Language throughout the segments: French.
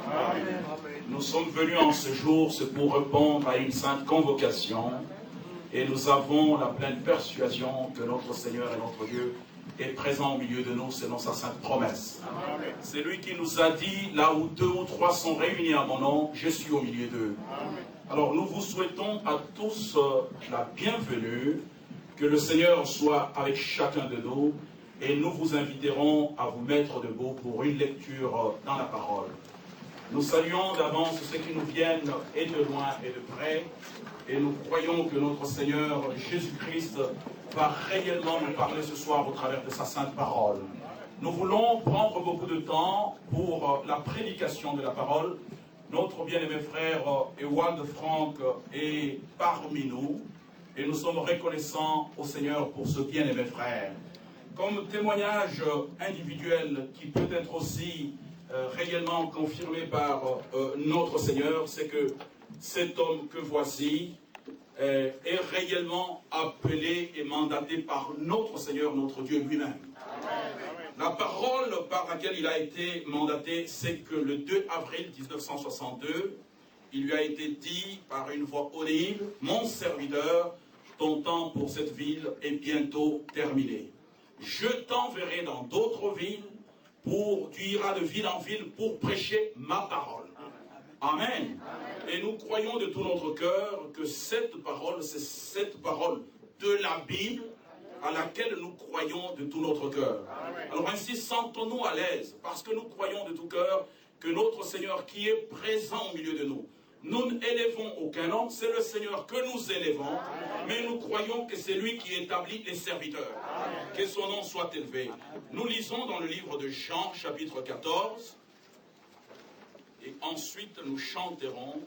Amen. Nous sommes venus en ce jour, c'est pour répondre à une sainte convocation. Et nous avons la pleine persuasion que notre Seigneur et notre Dieu est présent au milieu de nous selon sa sainte promesse. Amen. C'est lui qui nous a dit, là où 2 ou 3 sont réunis à mon nom, je suis au milieu d'eux. Alors nous vous souhaitons à tous la bienvenue, que le Seigneur soit avec chacun de nous, et nous vous inviterons à vous mettre debout pour une lecture dans la parole. Nous saluons d'avance ceux qui nous viennent et de loin et de près, et nous croyons que notre Seigneur Jésus-Christ va réellement nous parler ce soir au travers de sa sainte parole. Nous voulons prendre beaucoup de temps pour la prédication de la parole. Notre bien-aimé frère Ewald Franck est parmi nous, et nous sommes reconnaissants au Seigneur pour ce bien-aimé frère. Comme témoignage individuel qui peut être aussi réellement confirmé par notre Seigneur, c'est que cet homme que voici est réellement appelé et mandaté par notre Seigneur, notre Dieu lui-même. La parole par laquelle il a été mandaté, c'est que le 2 avril 1962, il lui a été dit par une voix audible, « Mon serviteur, ton temps pour cette ville est bientôt terminé. Je t'enverrai dans d'autres villes, tu iras de ville en ville pour prêcher ma parole. » Amen. Et nous croyons de tout notre cœur que cette parole, c'est cette parole de la Bible à laquelle nous croyons de tout notre cœur. Alors ainsi, sentons-nous à l'aise, parce que nous croyons de tout cœur que notre Seigneur qui est présent au milieu de nous, nous n'élèvons aucun homme, c'est le Seigneur que nous élèvons, mais nous croyons que c'est lui qui établit les serviteurs. Que son nom soit élevé. Nous lisons dans le livre de Jean, chapitre 14, et ensuite nous chanterons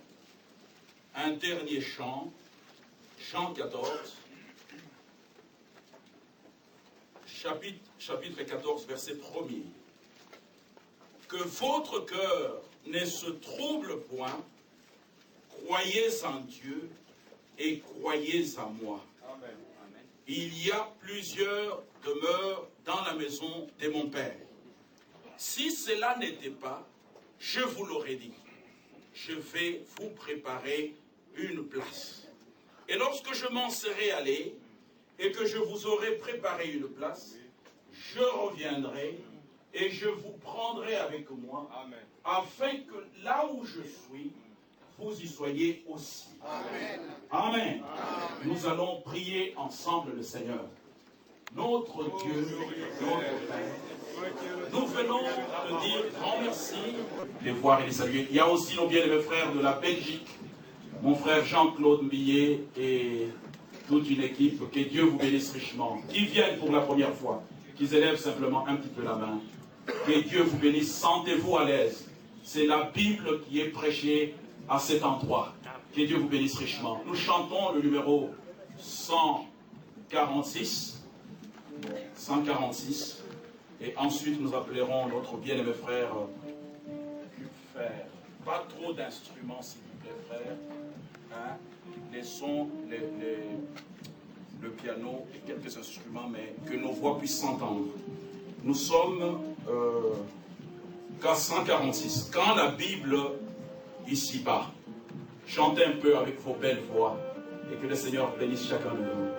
un dernier chant, Jean 14, chapitre 14, verset 1er. Que votre cœur ne se trouble point, croyez en Dieu et croyez en moi. Amen. Il y a plusieurs demeures dans la maison de mon Père. Si cela n'était pas, je vous l'aurais dit. Je vais vous préparer une place. Et lorsque je m'en serai allé et que je vous aurai préparé une place, je reviendrai et je vous prendrai avec moi, Amen. afin que là où je suis, vous y soyez aussi. Amen. Amen. Nous allons prier ensemble le Seigneur. Notre Dieu, notre Père, nous venons te dire grand merci, les voir et les saluer. Il y a aussi nos bien-aimés frères de la Belgique, mon frère Jean-Claude Millet et toute une équipe, que Dieu vous bénisse richement, qui viennent pour la première fois, qu'ils élèvent simplement un petit peu la main. Que Dieu vous bénisse, sentez-vous à l'aise. C'est la Bible qui est prêchée à cet endroit. Que Dieu vous bénisse richement. Nous chantons le numéro 146. Et ensuite nous appellerons notre bien-aimé frère Kupfer. Pas trop d'instruments s'il vous plaît frère. Hein? Les sons, le piano et quelques instruments, mais que nos voix puissent s'entendre. Nous sommes qu'à 146. Quand la Bible ici-bas, chantez un peu avec vos belles voix et que le Seigneur bénisse chacun de nous.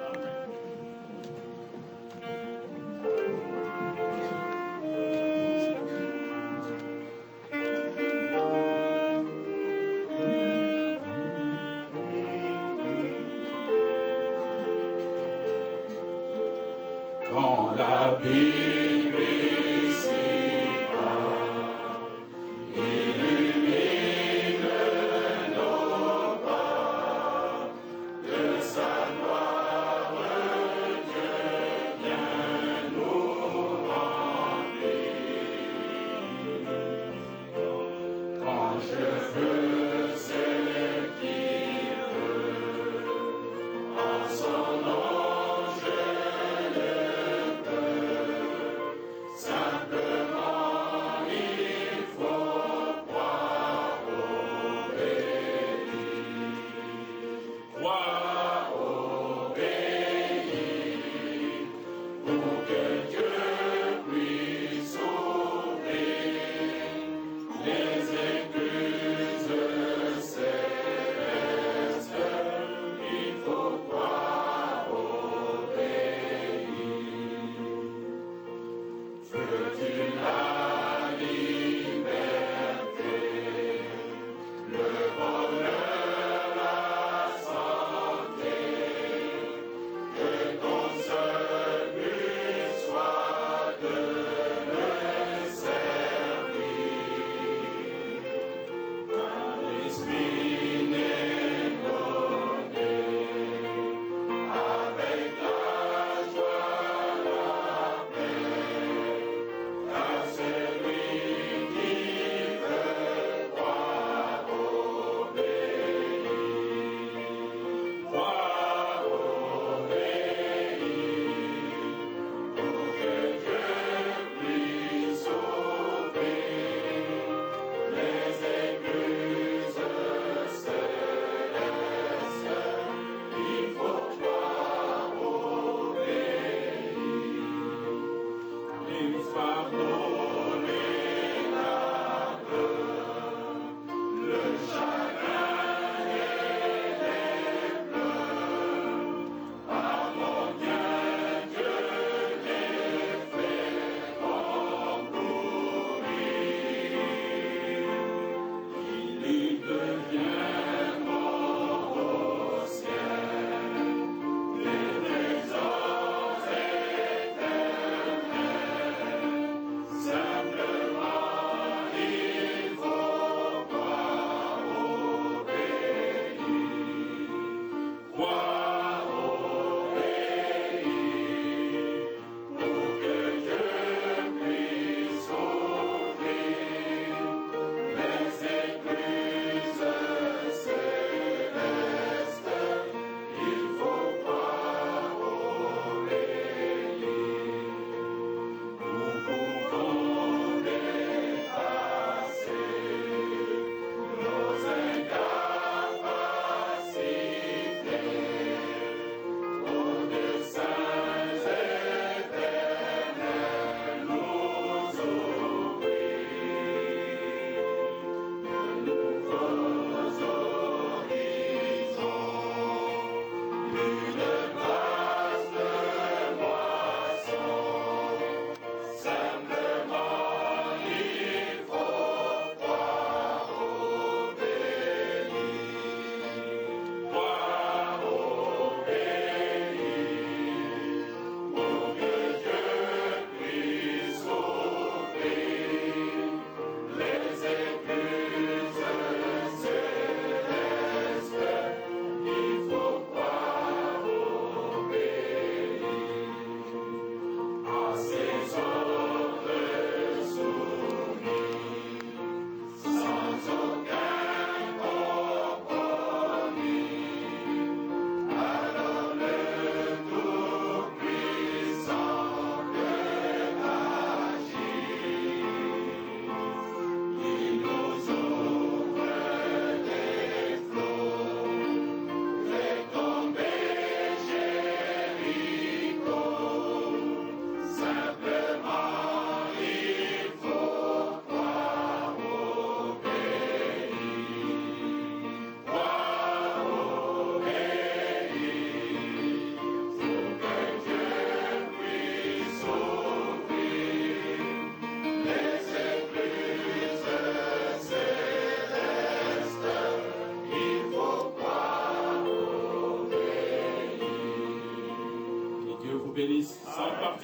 Quand la Bible ici-bas illumine nos pas, de sa gloire Dieu vient nous remplir. Quand je veux ce qu'il veut, en son nom les écluses.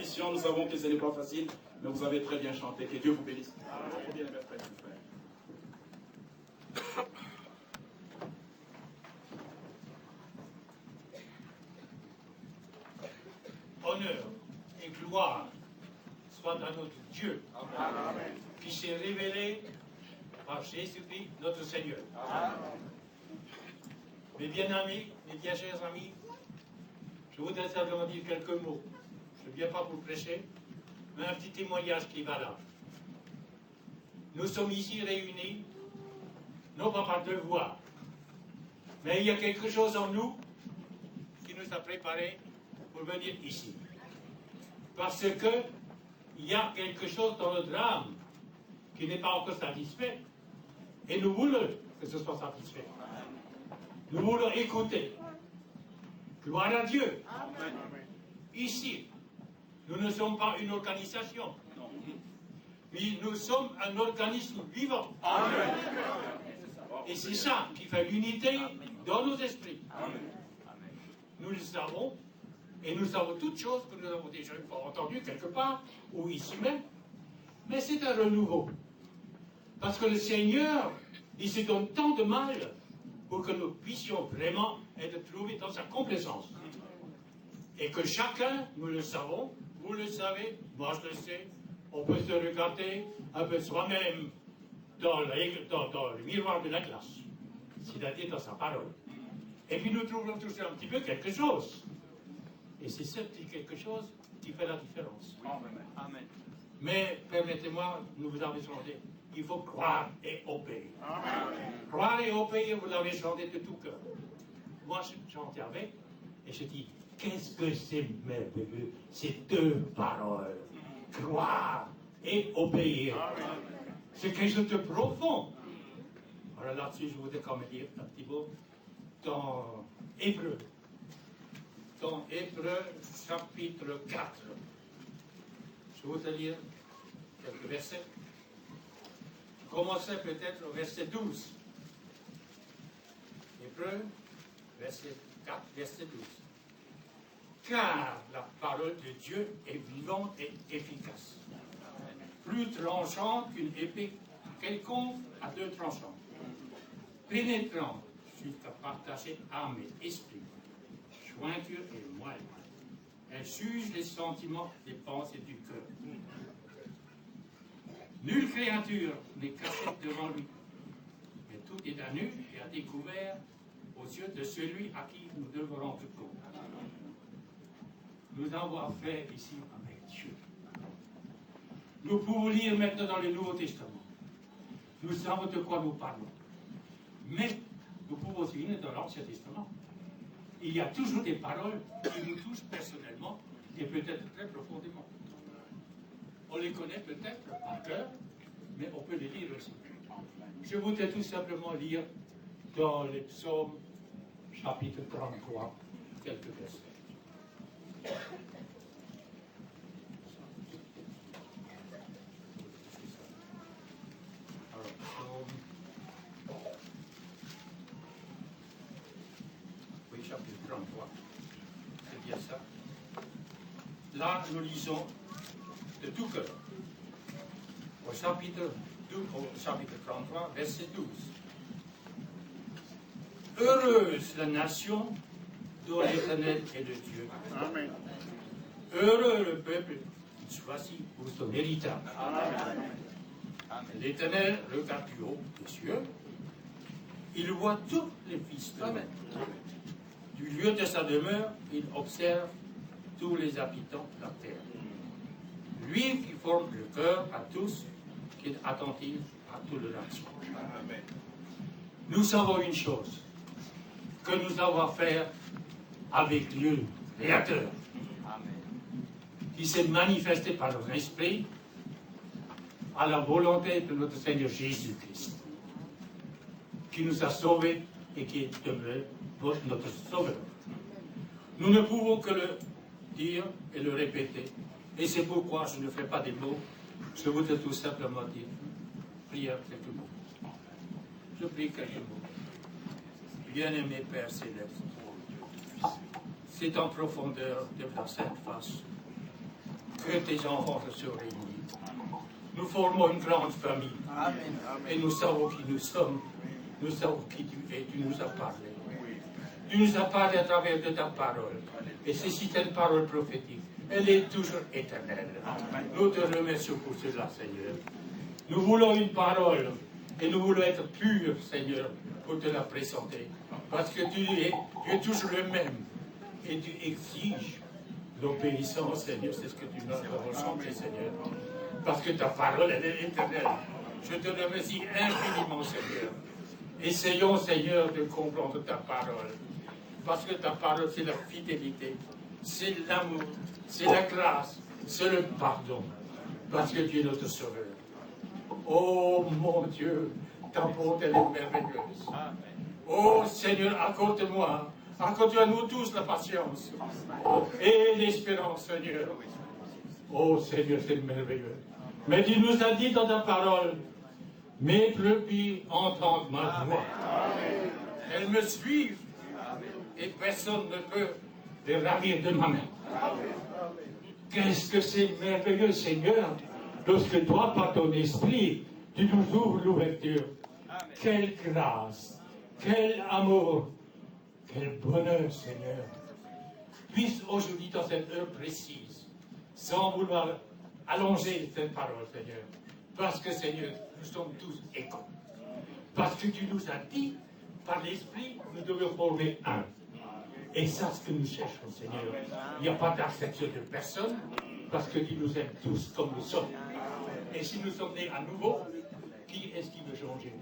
bénédiction. Nous savons que ce n'est pas facile, mais vous avez très bien chanté. Que Dieu vous bénisse. Très bien, mes frères et frères. Honneur et gloire soient à notre Dieu, Amen. Qui s'est révélé par Jésus-Christ, notre Seigneur. Amen. Mes bien-amis, mes bien chers amis, je voudrais simplement dire quelques mots. Je ne viens pas pour prêcher, mais un petit témoignage qui va là. Nous sommes ici réunis, non pas par devoir, mais il y a quelque chose en nous qui nous a préparés pour venir ici. Parce que il y a quelque chose dans notre âme qui n'est pas encore satisfait. Et nous voulons que ce soit satisfait. Nous voulons écouter. Gloire à Dieu. Amen. Ici, nous ne sommes pas une organisation. Mais nous sommes un organisme vivant. Amen. Et c'est ça qui fait l'unité dans nos esprits. Amen. Nous le savons. Et nous savons toutes choses que nous avons déjà entendues quelque part, ou ici même. Mais c'est un renouveau. Parce que le Seigneur, il se donne tant de mal pour que nous puissions vraiment être trouvés dans sa complaisance. Et que chacun, nous le savons, vous le savez, moi je le sais, on peut se regarder un peu soi-même dans le miroir de la glace, c'est-à-dire dans sa parole. Et puis nous trouvons tous un petit peu quelque chose. Et c'est ce petit quelque chose qui fait la différence. Amen. Mais permettez-moi, nous vous avez chanté, il faut croire et obéir. Amen. Croire et obéir, vous l'avez chanté de tout cœur. Moi, je chantais avec, et je dis, qu'est-ce que c'est merveilleux, ces deux paroles. Croire et obéir. Amen. C'est quelque chose de profond. Alors là-dessus, je voudrais quand même dire un petit mot dans Hébreu. Dans Hébreu, chapitre 4. Je voudrais lire quelques versets. Commencez peut-être au verset 12. Hébreu, verset 4, verset 12. Car la parole de Dieu est vivante et efficace, plus tranchante qu'une épée quelconque à deux tranchants, pénétrant jusqu'à partager âme et esprit, jointure et moelle. Elle juge les sentiments, les pensées du cœur. Nulle créature n'est cachée devant lui, mais tout est à nu et à découvert aux yeux de celui à qui nous devrons tout compte. Nous avons affaire ici avec Dieu. Nous pouvons lire maintenant dans le Nouveau Testament. Nous savons de quoi nous parlons. Mais nous pouvons aussi lire dans l'Ancien Testament. Il y a toujours des paroles qui nous touchent personnellement et peut-être très profondément. On les connaît peut-être par cœur, mais on peut les lire aussi. Je voudrais tout simplement lire dans les psaumes, chapitre 33, quelques versets. Alors, oui, chapitre 33, c'est bien ça. Là, nous lisons de tout cœur. Au chapitre 33, verset 12. Heureuse la nation dont l'Éternel est le Dieu. Amen. Heureux le peuple qui choisit pour son héritage. Amen. L'Éternel regarde du haut des cieux. Il voit tous les fils de l'homme. Du lieu de sa demeure, il observe tous les habitants de la terre. Lui qui forme le cœur à tous, qui est attentif à toute leur action. Amen. Nous savons une chose, que nous avons affaire avec Dieu, Créateur, qui s'est manifesté par notre esprit à la volonté de notre Seigneur Jésus-Christ, qui nous a sauvés et qui est demeuré notre Sauveur. Nous ne pouvons que le dire et le répéter. Et c'est pourquoi je ne fais pas des mots. Je voudrais tout simplement dire, prier quelques mots. Je prie quelques mots. Bien-aimé Père Céleste, c'est en profondeur de ta sainte face que tes enfants se sont réunis. Nous formons une grande famille. Et nous savons qui nous sommes. Nous savons qui tu es. Tu nous as parlé. Tu nous as parlé à travers de ta parole. Et c'est une parole prophétique. Elle est toujours éternelle. Nous te remercions pour cela, Seigneur. Nous voulons une parole. Et nous voulons être purs, Seigneur, pour te la présenter. Parce que tu es toujours le même. Et tu exiges l'obéissance, Seigneur. C'est ce que tu nous as chanté, Seigneur. Parce que ta parole, elle est éternelle. Je te remercie infiniment, Seigneur. Essayons, Seigneur, de comprendre ta parole. Parce que ta parole, c'est la fidélité, c'est l'amour, c'est la grâce, c'est le pardon. Parce que tu es notre sauveur. Oh mon Dieu, ta bonté est merveilleuse. Oh Seigneur, accorde-moi, accorde à nous tous la patience et l'espérance, Seigneur. Oh Seigneur, c'est merveilleux. Mais tu nous as dit dans ta parole, mes brebis entendent ma voix. Elles me suivent et personne ne peut les ravir de ma main. Qu'est-ce que c'est merveilleux, Seigneur, lorsque toi, par ton esprit, tu nous ouvres l'ouverture. Quelle grâce, quel amour, quel bonheur, Seigneur. Puisse aujourd'hui, dans cette heure précise, sans vouloir allonger cette parole, Seigneur, parce que, Seigneur, nous sommes tous égaux. Parce que tu nous as dit, par l'esprit, nous devons former un. Et ça, ce que nous cherchons, Seigneur. Il n'y a pas d'acception de personne, parce que tu nous aimes tous comme nous sommes. Et si nous sommes nés à nouveau, qui est-ce qui veut changer?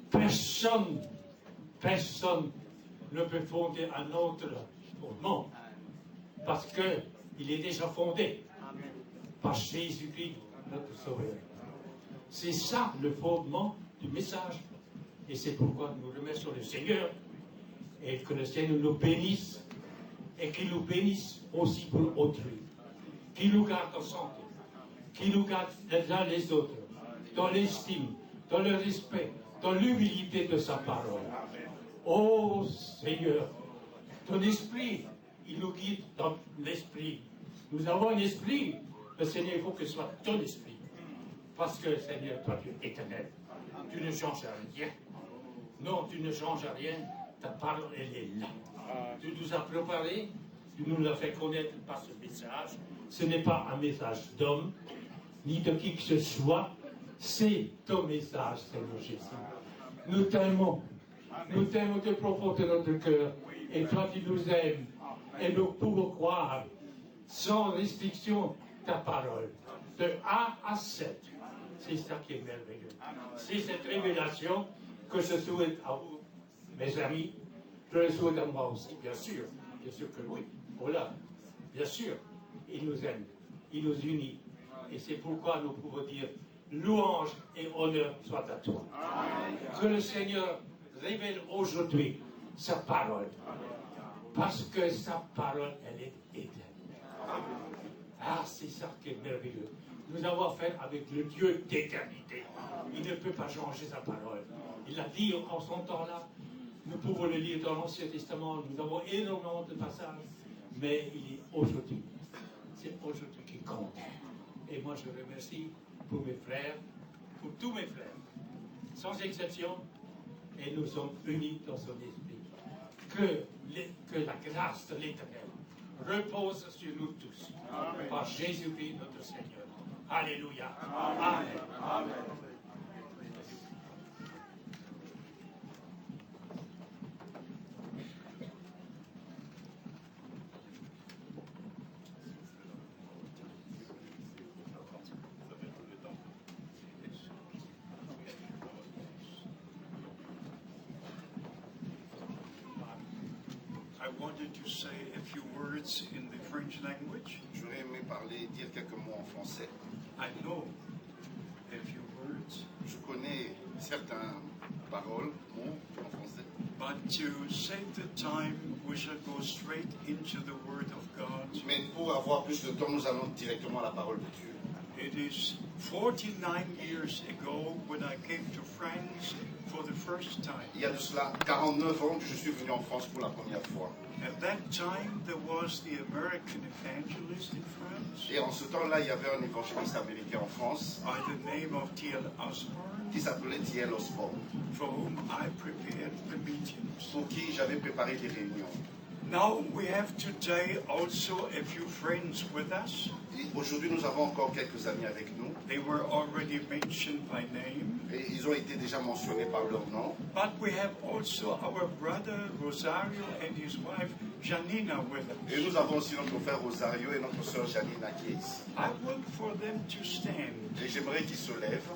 Personne ne peut fonder un autre fondement, parce qu'il est déjà fondé par Jésus-Christ, notre Sauveur. C'est ça le fondement du message. Et c'est pourquoi nous remercions le Seigneur, et que le Seigneur nous bénisse, et qu'il nous bénisse aussi pour autrui, qu'il nous garde en santé, qu'il nous garde les uns les autres, dans l'estime, dans le respect, dans l'humilité de sa parole. Oh Seigneur, ton esprit, il nous guide dans l'esprit. Nous avons un esprit, le Seigneur, il faut que ce soit ton esprit. Parce que, Seigneur, toi, tu es éternel. Tu ne changes rien. Non, tu ne changes rien. Ta parole, elle est là. Tu nous as préparé, tu nous l'as fait connaître par ce message. Ce n'est pas un message d'homme, ni de qui que ce soit. C'est ton message, Seigneur Jésus. Nous t'aimons de profond de notre cœur. Et toi, tu nous aimes. Et nous pouvons croire, sans restriction, ta parole. De A à Z. C'est ça qui est merveilleux. C'est cette révélation que je souhaite à vous, mes amis. Je le souhaite à moi aussi, bien sûr. Bien sûr que oui. Voilà. Bien sûr. Il nous aime. Il nous unit. Et c'est pourquoi nous pouvons dire louange et honneur soit à toi. Amen. Que le Seigneur révèle aujourd'hui sa parole. Parce que sa parole, elle est éternelle. Ah, c'est ça qui est merveilleux. Nous avons affaire avec le Dieu d'éternité. Il ne peut pas changer sa parole. Il l'a dit en son temps-là. Nous pouvons le lire dans l'Ancien Testament. Nous avons énormément de passages. Mais il est aujourd'hui. C'est aujourd'hui qui compte. Et moi, je remercie pour mes frères, pour tous mes frères, sans exception. Et nous sommes unis dans son esprit. Que la grâce de l'Éternel repose sur nous tous. Amen. Par Jésus-Christ notre Seigneur. Alléluia. Amen. Amen. I wanted to say a few words in the French language. J'aurais aimé dire quelques mots en français. I know a few words. Je connais certaines paroles, mots en français. But to save the time, we shall go straight into the Word of God. Mais pour avoir plus de temps, nous allons directement à la parole de Dieu. It is 49 years ago when I came to France for the first time. Il y a de cela 49 ans que je suis venu en France pour la première fois. At that time, there was the American evangelist in France Et en ce temps-là, il y avait un évangéliste américain en France by the name of T.L. Osborne, qui s'appelait T.L. Osborne, for whom I prepared the meetings. pour qui j'avais préparé des réunions. Now we have today also a few friends with us. Et aujourd'hui, nous avons encore quelques amis avec nous. They were already mentioned by name. Et ils ont été déjà mentionnés par leur nom. But we have also our brother Rosario and his wife Janina with us. Et nous avons aussi notre frère Rosario et notre sœur Janina qui est ici. I want for them to stand. Et j'aimerais qu'ils se lèvent.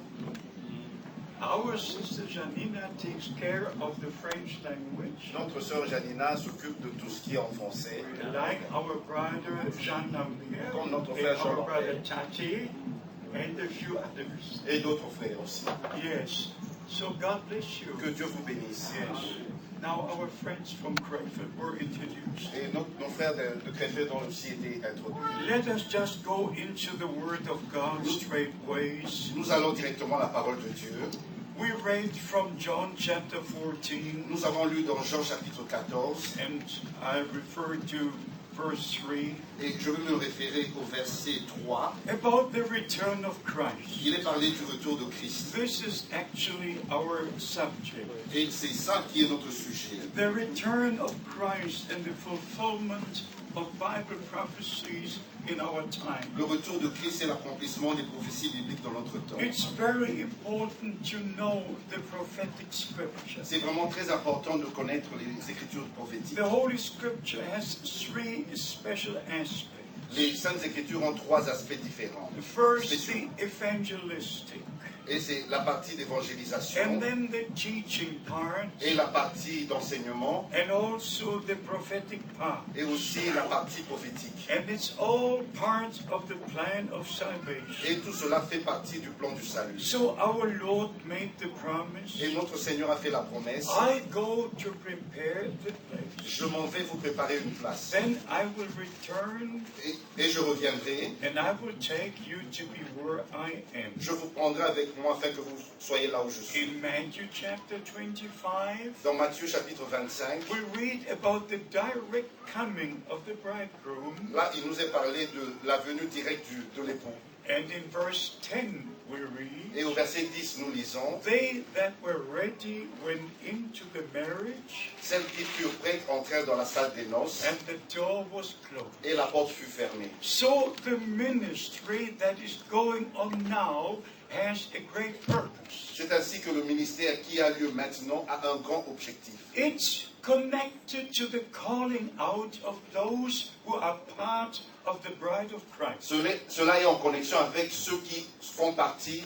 Our sister Janina takes care of the French language, Notre sœur Janina s'occupe de tout ce qui est en français. like our brother Jean Lambert, Comme notre and frère Jean our brother Lambert. Tati, and a few others. Et d'autres frères aussi. Yes. So God bless you. Que Dieu vous bénisse. Yes. Now our friends from Crayford were introduced. Et nos frères de Créfeld ont aussi été introduits. Let us just go into the Word of God straightways. Nous allons directement à la parole de Dieu. We read from John chapter 14, Nous avons lu dans Jean chapitre 14 and I refer to verse 3, et je vais me référer au verset 3. about the return of Christ. Il est parlé du retour de Christ. This is actually our subject. Et c'est ça qui est notre sujet. The return of Christ and the fulfillment of Bible prophecies in our time. Le retour de Christ et l'accomplissement des prophéties bibliques dans notre temps. It's very important to know the prophetic scripture. C'est vraiment très important de connaître les écritures prophétiques. The Holy Scripture has three special aspects. Les Saintes Écritures ont trois aspects différents. First, the evangelistic, Et c'est la partie d'évangélisation and then the teaching part, et la partie d'enseignement and also the prophetic part. et aussi la partie prophétique. And it's all part of the plan of salvation. Et tout cela fait partie du plan du salut. So our Lord made the promise, Et notre Seigneur a fait la promesse, I go to prepare the place. je m'en vais vous préparer une place. Then I will return Et je reviendrai, and I will take you to be where I am. je vous prendrai avec moi afin que vous soyez là où je suis. In Matthew chapter 25, Dans Matthieu chapitre 25, we read about the direct coming of the bridegroom. là il nous est parlé de la venue directe de l'époux. And in verse 10 we read, Et au verset 10 nous lisons, they that were ready went into the marriage, celles qui furent prêtes entrèrent dans la salle des noces and the door was closed. et la porte fut fermée. So the ministry that is going on now has a great purpose. C'est ainsi que le ministère qui a lieu maintenant a un grand objectif. It's connected to the calling out of those who are part of the bride of Christ. Cela est en connexion avec ceux qui font partie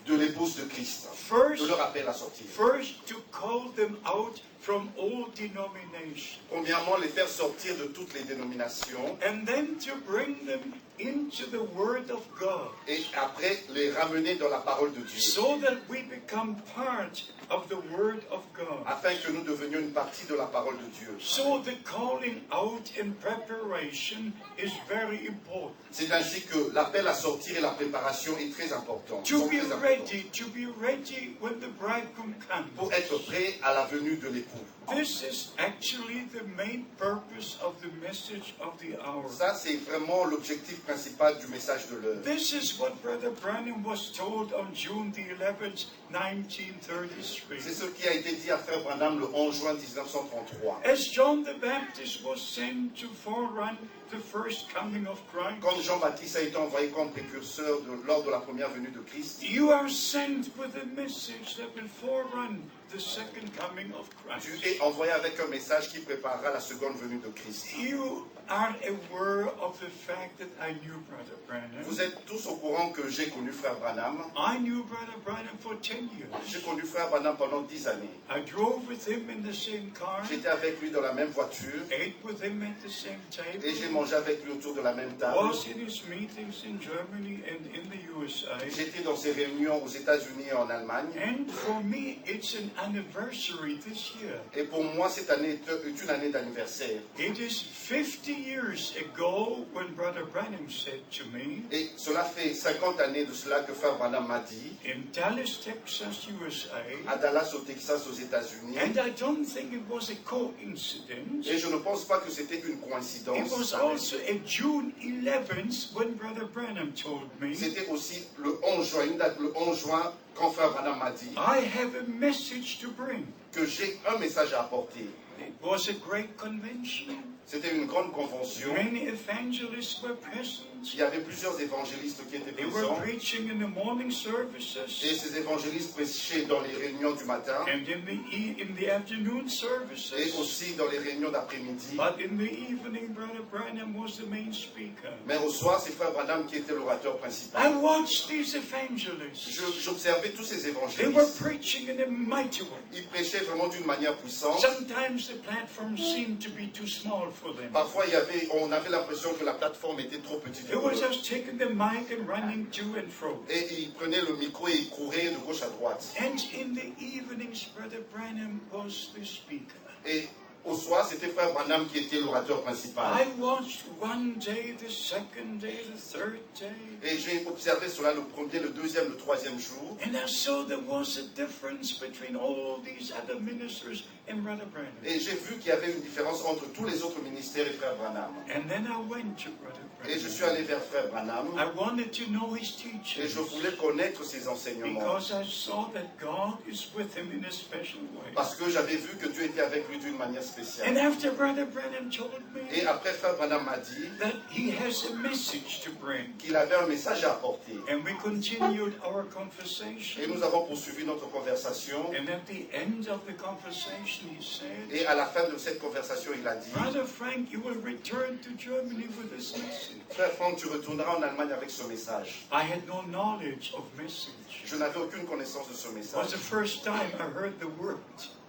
de l'épouse de Christ. Je leur appelle à sortir. First, to call them out from all denominations, Premièrement, les faire sortir de toutes les dénominations and then to bring them into the Word of God, et après les ramener dans la parole de Dieu, so that we become part of the Word of God. afin que nous devenions une partie de la parole de Dieu. So the calling out and preparation is very important. C'est ainsi que l'appel à sortir et la préparation est très important. To sont be très importants. ready when the bridegroom Pour comes. être prêt à la venue de l'époux. This is actually the main purpose of the message of the hour. Ça, c'est vraiment l'objectif principal du message de l'heure. This is what Brother Branham was told on June the 11th, 1933. C'est ce qui a été dit à Frère Branham le 11 juin 1933. As John the Baptist was sent to forerun the first coming of Christ, Quand Jean-Baptiste a été envoyé comme précurseur lors de la première venue de Christ, you are sent with a message that will forerun the second coming of tu Christ. es envoyé avec un message qui préparera la seconde venue de Christ. You are aware of the fact that I knew Brother Branham. Vous êtes tous au courant que j'ai connu Frère Branham. I knew Brother Branham for 10 years. J'ai connu Frère Branham pendant 10 années. I drove with him in the same car, J'étais avec lui dans la même voiture ate with him at the same table, et j'ai mangé avec lui autour de la même table. was in his meetings in Germany and in the USA. J'étais dans ses réunions aux États-Unis et en Allemagne. And for me, it's an anniversary this year. Et pour moi, cette année est une année d'anniversaire. It is 50 years ago when Brother Branham said to me Et cela fait 50 années de cela que Frère Branham m'a dit, in Dallas, Texas, Texas, USA. À Dallas, au Texas, aux États-Unis. And I don't think it was a coincidence. Et je ne pense pas que c'était une It coïncidence. was also a June 11th when Brother Branham told me, C'était aussi le 11 juin, une date le 11 juin, quand Frère Branham m'a dit I have a message to bring. que j'ai un message à apporter. It was a great convention. C'était une grande convention. Many evangelists were present. Il y avait plusieurs évangélistes qui étaient They were présents. preaching in the morning Et services ces évangélistes prêchaient dans les réunions du matin and in the afternoon et services. aussi dans les réunions d'après-midi. But in the evening, Brother Branham was the main speaker. Mais au soir, c'est Frère Branham qui était l'orateur I principal. watched these evangelists. J'observais tous ces They were évangélistes. preaching in a mighty way. Ils prêchaient vraiment d'une manière puissante. Sometimes the platform seemed to be too small for them. Parfois, on avait l'impression que la plateforme était trop petite They pour were eux. just taking the mic and running to and fro. Et ils prenaient le micro et ils couraient de gauche à droite. And in the evenings, Brother Branham was the speaker. Et au soir, c'était Frère Branham qui était l'orateur principal. I watched one day, the second day, the third day. Et j'ai observé cela le premier, le deuxième, le troisième jour. And I saw there was a difference between all these other ministers and Brother Branham. Et j'ai vu qu'il y avait une différence entre tous les autres ministères et Frère Branham. And then I went to Brother Et je Branham. suis allé vers Frère Branham. I wanted to know his Et teachings je voulais connaître ses enseignements. because I saw that God is with him in a special way. Parce que j'avais vu que Dieu était avec lui d'une manière spéciale. And after Brother Branham told Et me après, Frère Branham m'a dit that he has a message to bring, qu'il avait un message à apporter. and we continued our Et conversation. nous avons poursuivi notre conversation. And at the end of the conversation, he said, Et à la fin de cette conversation, il a dit, Brother Frank, you will return to Germany with this message. Frère Franck, tu retourneras en Allemagne avec ce message. I had no knowledge of message. Je n'avais aucune connaissance de ce It was message. the first time I heard the word.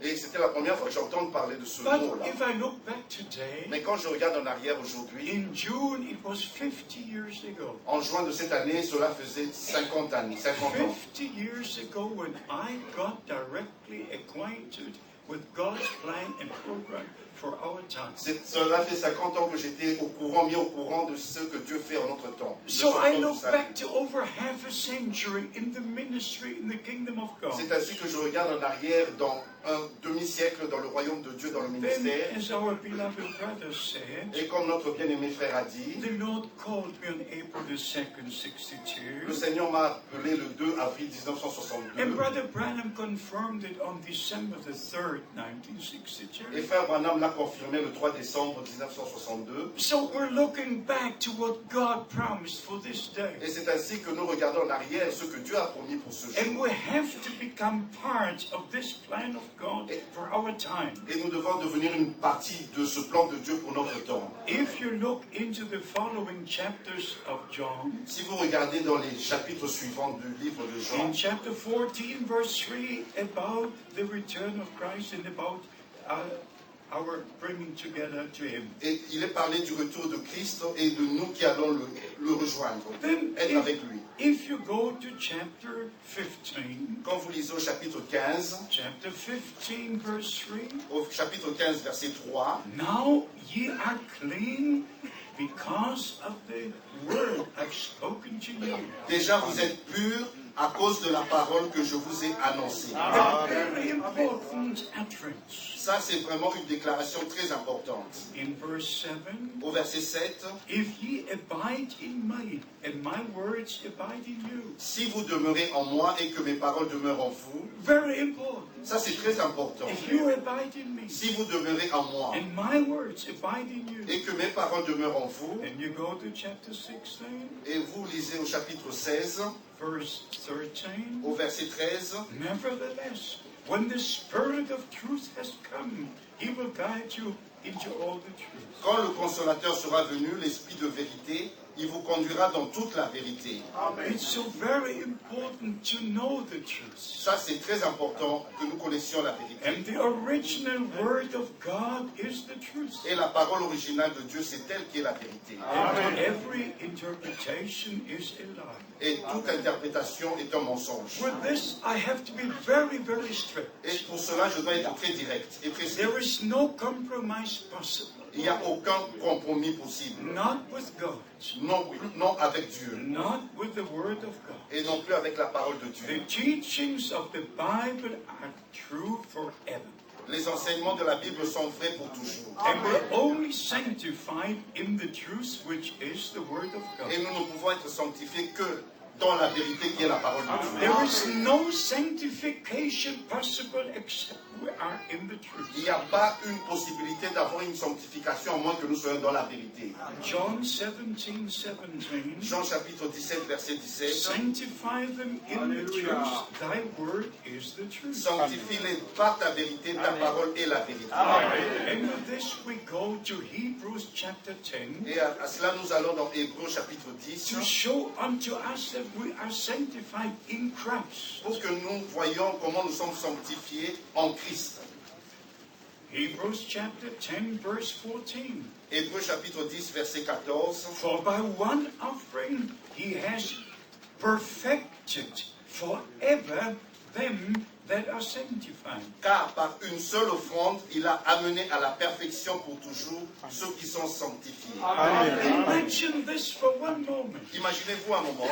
Et c'était la première fois que j'entends parler de ce But mot-là. if I look back today, Mais quand je regarde en arrière aujourd'hui, in June it was 50 years ago. en juin de cette année, cela faisait 50 années, 50 ans. 50 years ago when I got directly acquainted with God's plan and program for our time. Cela fait 50 ans que j'étais mis au courant de ce que Dieu fait en notre temps. So I look back to over half a century in the ministry in the kingdom of God. C'est ainsi que je regarde en arrière dans un demi-siècle dans le royaume de Dieu, dans le Then, ministère. as our beloved brother said, Et comme notre bien-aimé frère a dit, the Lord called me on April the 2nd, le 62. Seigneur m'a appelé le 2 avril And 1962. Brother Branham confirmed it on December the 3rd, 1962. Et frère Branham l'a confirmé le 3 décembre 1962. So we're looking back to what God promised for this day. Et c'est ainsi que nous regardons en arrière ce que Dieu a promis pour ce And jour. we have to become part of this plan of God for our time. Et nous devons devenir une partie de ce plan de Dieu pour notre temps. If you look into the following chapters of John, Si vous regardez dans les chapitres suivants du livre de Jean, in chapter 14, verse 3, about the return of Christ and about our bringing together to Him. et il est parlé du retour de Christ et de nous qui allons le rejoindre, Then, être avec lui. if you go to chapter 15, Quand vous lisez au chapitre 15, chapter 15, verse 3, au chapitre 15, verset 3, now ye are clean because of the word I've spoken to you. déjà vous êtes purs à cause de la parole que je vous ai annoncée. A very important utterance. Ça, c'est vraiment une déclaration très importante. In verse 7, Au verset 7, if ye abide in me, and my words abide in you. si vous demeurez en moi et que mes paroles demeurent en vous, Very important. ça c'est très important. If you abide in me, Si vous demeurez en moi and my words abide in you. et que mes paroles demeurent en vous, And you go to chapter 16, et vous lisez au chapitre 16, verse 13. au verset 13, Nevertheless, when the Spirit of truth has come, he will guide you into all the truth. quand le consolateur sera venu, l'esprit de vérité, il vous conduira dans toute la vérité. It's so very important to know the truth. Ça c'est très important que nous connaissions la vérité. And the original word of God is the truth. Et la parole originale de Dieu, c'est elle qui est la vérité. And every interpretation is a lie. Et toute interprétation est un mensonge. With this, I have to be very, very strict. Et pour cela, je dois être très direct et très There strict. is no compromise possible. Il n'y a aucun compromis possible. Not with God. Non avec Dieu. Not with the Word of God. Et non plus avec la parole de Dieu. The teachings of the Bible are true forever. Les enseignements de la Bible sont vrais pour toujours. And we're only sanctified in the truth which is the Word of God. Et nous ne pouvons être sanctifiés que dans la vérité qui est la parole de Dieu. There is no sanctification possible except we are in the truth. Il n'y a pas une possibilité d'avoir une sanctification à moins que nous soyons dans la vérité. John 17:17. Jean chapitre 17, verset 17. Sanctify them in the truth. Thy word is the truth. Sanctifie-les par ta vérité, ta parole est la vérité. And with this we go to Hebrews chapter 10. Et à cela nous allons dans Hébreux chapitre 10. To show unto us that we are sanctified in Christ. Pour que nous voyions comment nous sommes sanctifiés en Christ. Hebrews chapter 10 verse 14. Hébreux chapitre 10 verset 14. For by one offering he has perfected forever them that are sanctified. Car par une seule offrande, il a amené à la perfection pour toujours ceux qui sont sanctifiés. Imagine this for one moment. Imaginez-vous un moment,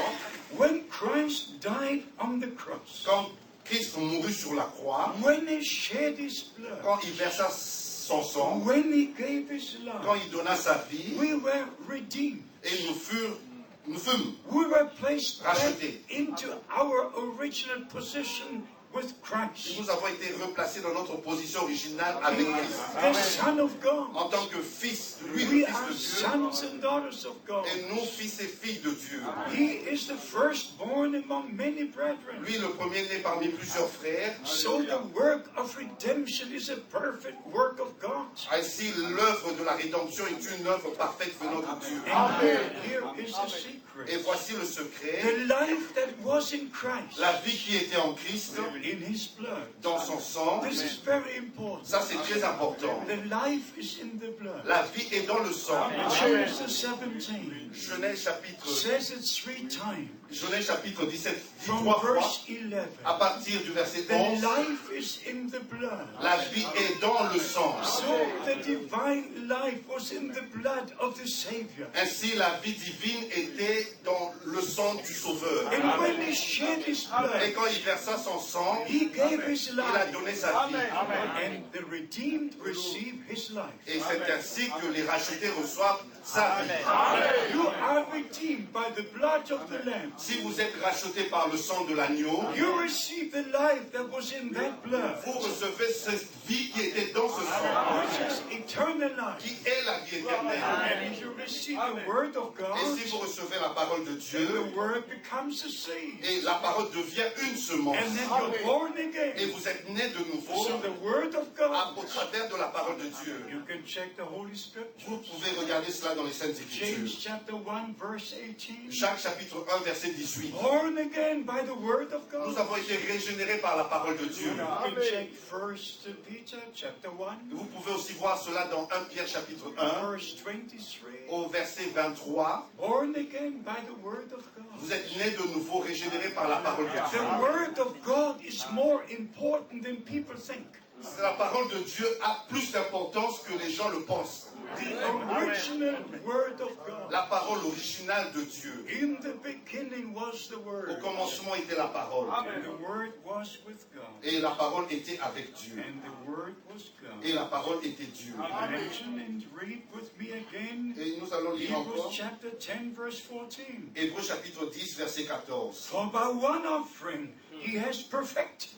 When Christ died on the cross, quand Christ mourut sur la croix, when he shed his blood, quand il versa son sang, when he gave his quand life, il donna sa vie, we were redeemed. et nous fûmes We were placed back rachetés. into our original position with Christ. Nous avons été replacés dans notre position originale avec Christ. The Son of God. En tant que fils, lui We le fils are de Dieu, sons and daughters of God. et nous fils et filles de Dieu. He is the firstborn among many brethren. Lui le premier-né parmi plusieurs frères. So the work of redemption is a perfect work of God. Ainsi l'œuvre de la rédemption est une œuvre parfaite venant de Dieu. And here is the secret. Et voici le secret, The life that was in Christ, la vie qui était en Christ, in his blood. dans son sang. This is very important. Ça c'est très important. The life is in the blood. La vie est dans le sang. Genesis 17 Genèse chapitre, says it 3 times. Genèse chapitre 17 dit From 3 fois. verse 11. À partir du verset The 11, life is in the blood. la vie est dans le sang. So the divine life was in the blood of the Savior. Ainsi la vie divine était dans le sang du Sauveur. And when he shed his Et blood, quand il versa son sang, he gave his il a life. donné sa vie. And the redeemed receive his life. Et c'est ainsi que les rachetés reçoivent sa vie. You are redeemed by the blood of the Lamb. Si vous êtes rachetés par le sang de l'agneau, You receive the life that was in that blood, vous recevez cette vie qui était dans ce sang, which is eternal life. qui est la vie éternelle. And you receive the word of God, Et si vous recevez la parole de Dieu, the word becomes a seed. et la parole devient une semence, And then you're born et again. vous êtes né de nouveau So the word of God, au travers de la parole de Dieu. you can check the Holy Scripture. Vous pouvez regarder cela dans les Saintes James Écritures. chapter 1 verse 18. Jacques chapitre 1 verset 18. Born again by the word of Nous God. avons été régénérés par la parole de Dieu. You can check 1 Peter chapter 1 Vous pouvez aussi voir cela dans 1 Pierre chapitre 1 verse 23. au verset 23. Born again by the word of God. Vous êtes nés de nouveau, régénérés par la parole de Dieu. The word of God is more important than people think. La parole de Dieu a plus d'importance que les gens le pensent. The original word of God. La parole originale de Dieu. In the beginning was the Au word. commencement était la parole. And the word was with God. Et la parole était avec Dieu. And the word was God. Et la parole était Dieu. Mention and read with me again. Et nous allons lire Hebrews encore chapter 10 verse 14. Hébreux chapitre 10 verset 14. For by one offering he has perfected.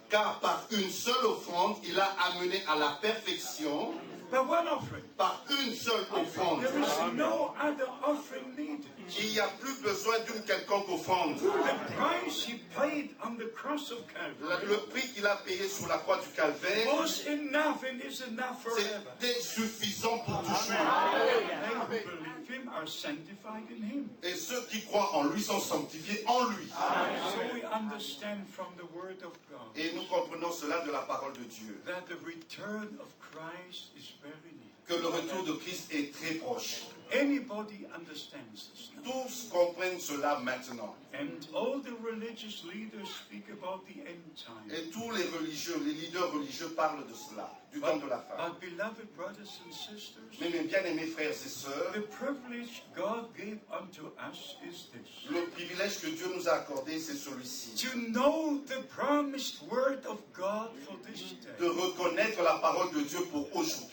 Car par une seule offrande, il a amené à la perfection. By one offering. Par une seule offrande. There is no other offering needed. Il n'y a plus besoin d'une quelconque offrande. The price he paid on the cross of Calvary Le prix qu'il a payé sur la croix du Calvaire, was enough and is enough forever. c'était suffisant pour toujours. They who believe him are sanctified in him. Et ceux qui croient en lui sont sanctifiés en lui. So we understand from the word of God Et nous comprenons cela de la parole de Dieu. that the return of Christ is very near. que le retour de Christ est très proche. Anybody understands this now. Tous comprennent cela maintenant. And all the religious leaders speak about the end time. Et tous les religieux, les leaders religieux parlent de cela, du temps de la fin. But beloved brothers and sisters, Mais mes bien-aimés frères et sœurs, the privilege God gave unto us is this. le privilège que Dieu nous a accordé, c'est celui-ci. To know the promised word of God for this day. De reconnaître la parole de Dieu pour aujourd'hui.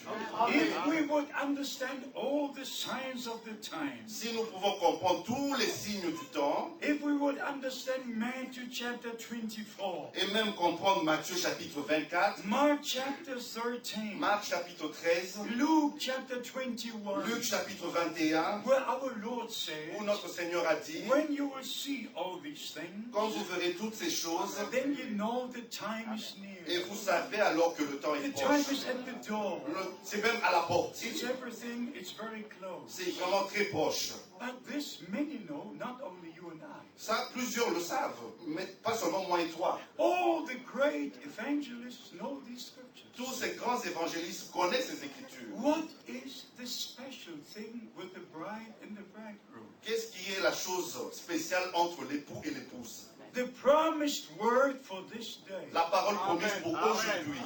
If we would understand all the signs of the times, Si nous pouvons comprendre tous les signes du temps, if we would understand Matthew chapter 24, et même comprendre Matthieu chapitre 24, Mark chapter 13, Marc chapitre 13, Luke chapter 21, Luc chapitre 21, where our Lord said, où notre Seigneur a dit, when you will see all these things, quand vous verrez toutes ces choses, then you know the time is et near. vous savez alors que le temps est The time proche. is at the door. C'est même à la porte. It's everything, it's very close. C'est vraiment très proche. But this many know, not only you and I. Ça, plusieurs le savent, mais pas seulement moi et toi. All the great evangelists know these scriptures. Tous ces grands évangélistes connaissent ces Écritures. What is the special thing with the bride and the bridegroom? Qu'est-ce qui est la chose spéciale entre l'époux et l'épouse? The promised word for this day. La parole promise pour aujourd'hui.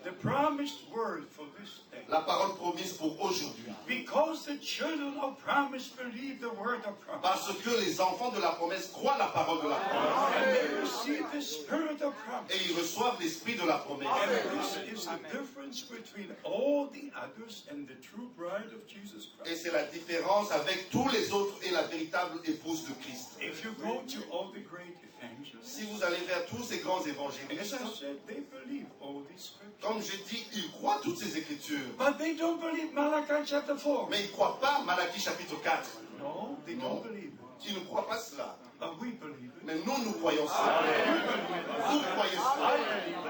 The promised word for this day. La parole promise pour aujourd'hui. Because the children of promise believe the word of promise. Parce que les enfants de la promesse croient la parole de la promesse. And they receive the spirit of promise. Et ils reçoivent l'esprit de la promesse. And this is the difference between all the others and the true bride of Jesus Et Christ. c'est la différence avec tous les autres et la véritable épouse de Christ. If you go to all the great evangelists, Si vous allez vers tous ces grands as évangélistes, I said, they believe all these scriptures. comme j'ai dit, ils croient toutes ces Écritures. But they don't believe Malachi chapter 4. Mais ils ne croient pas Malachie chapitre 4. No, they Non. don't believe it. Ils ne croient pas cela. But we believe it. Mais nous croyons cela. Vous croyez cela.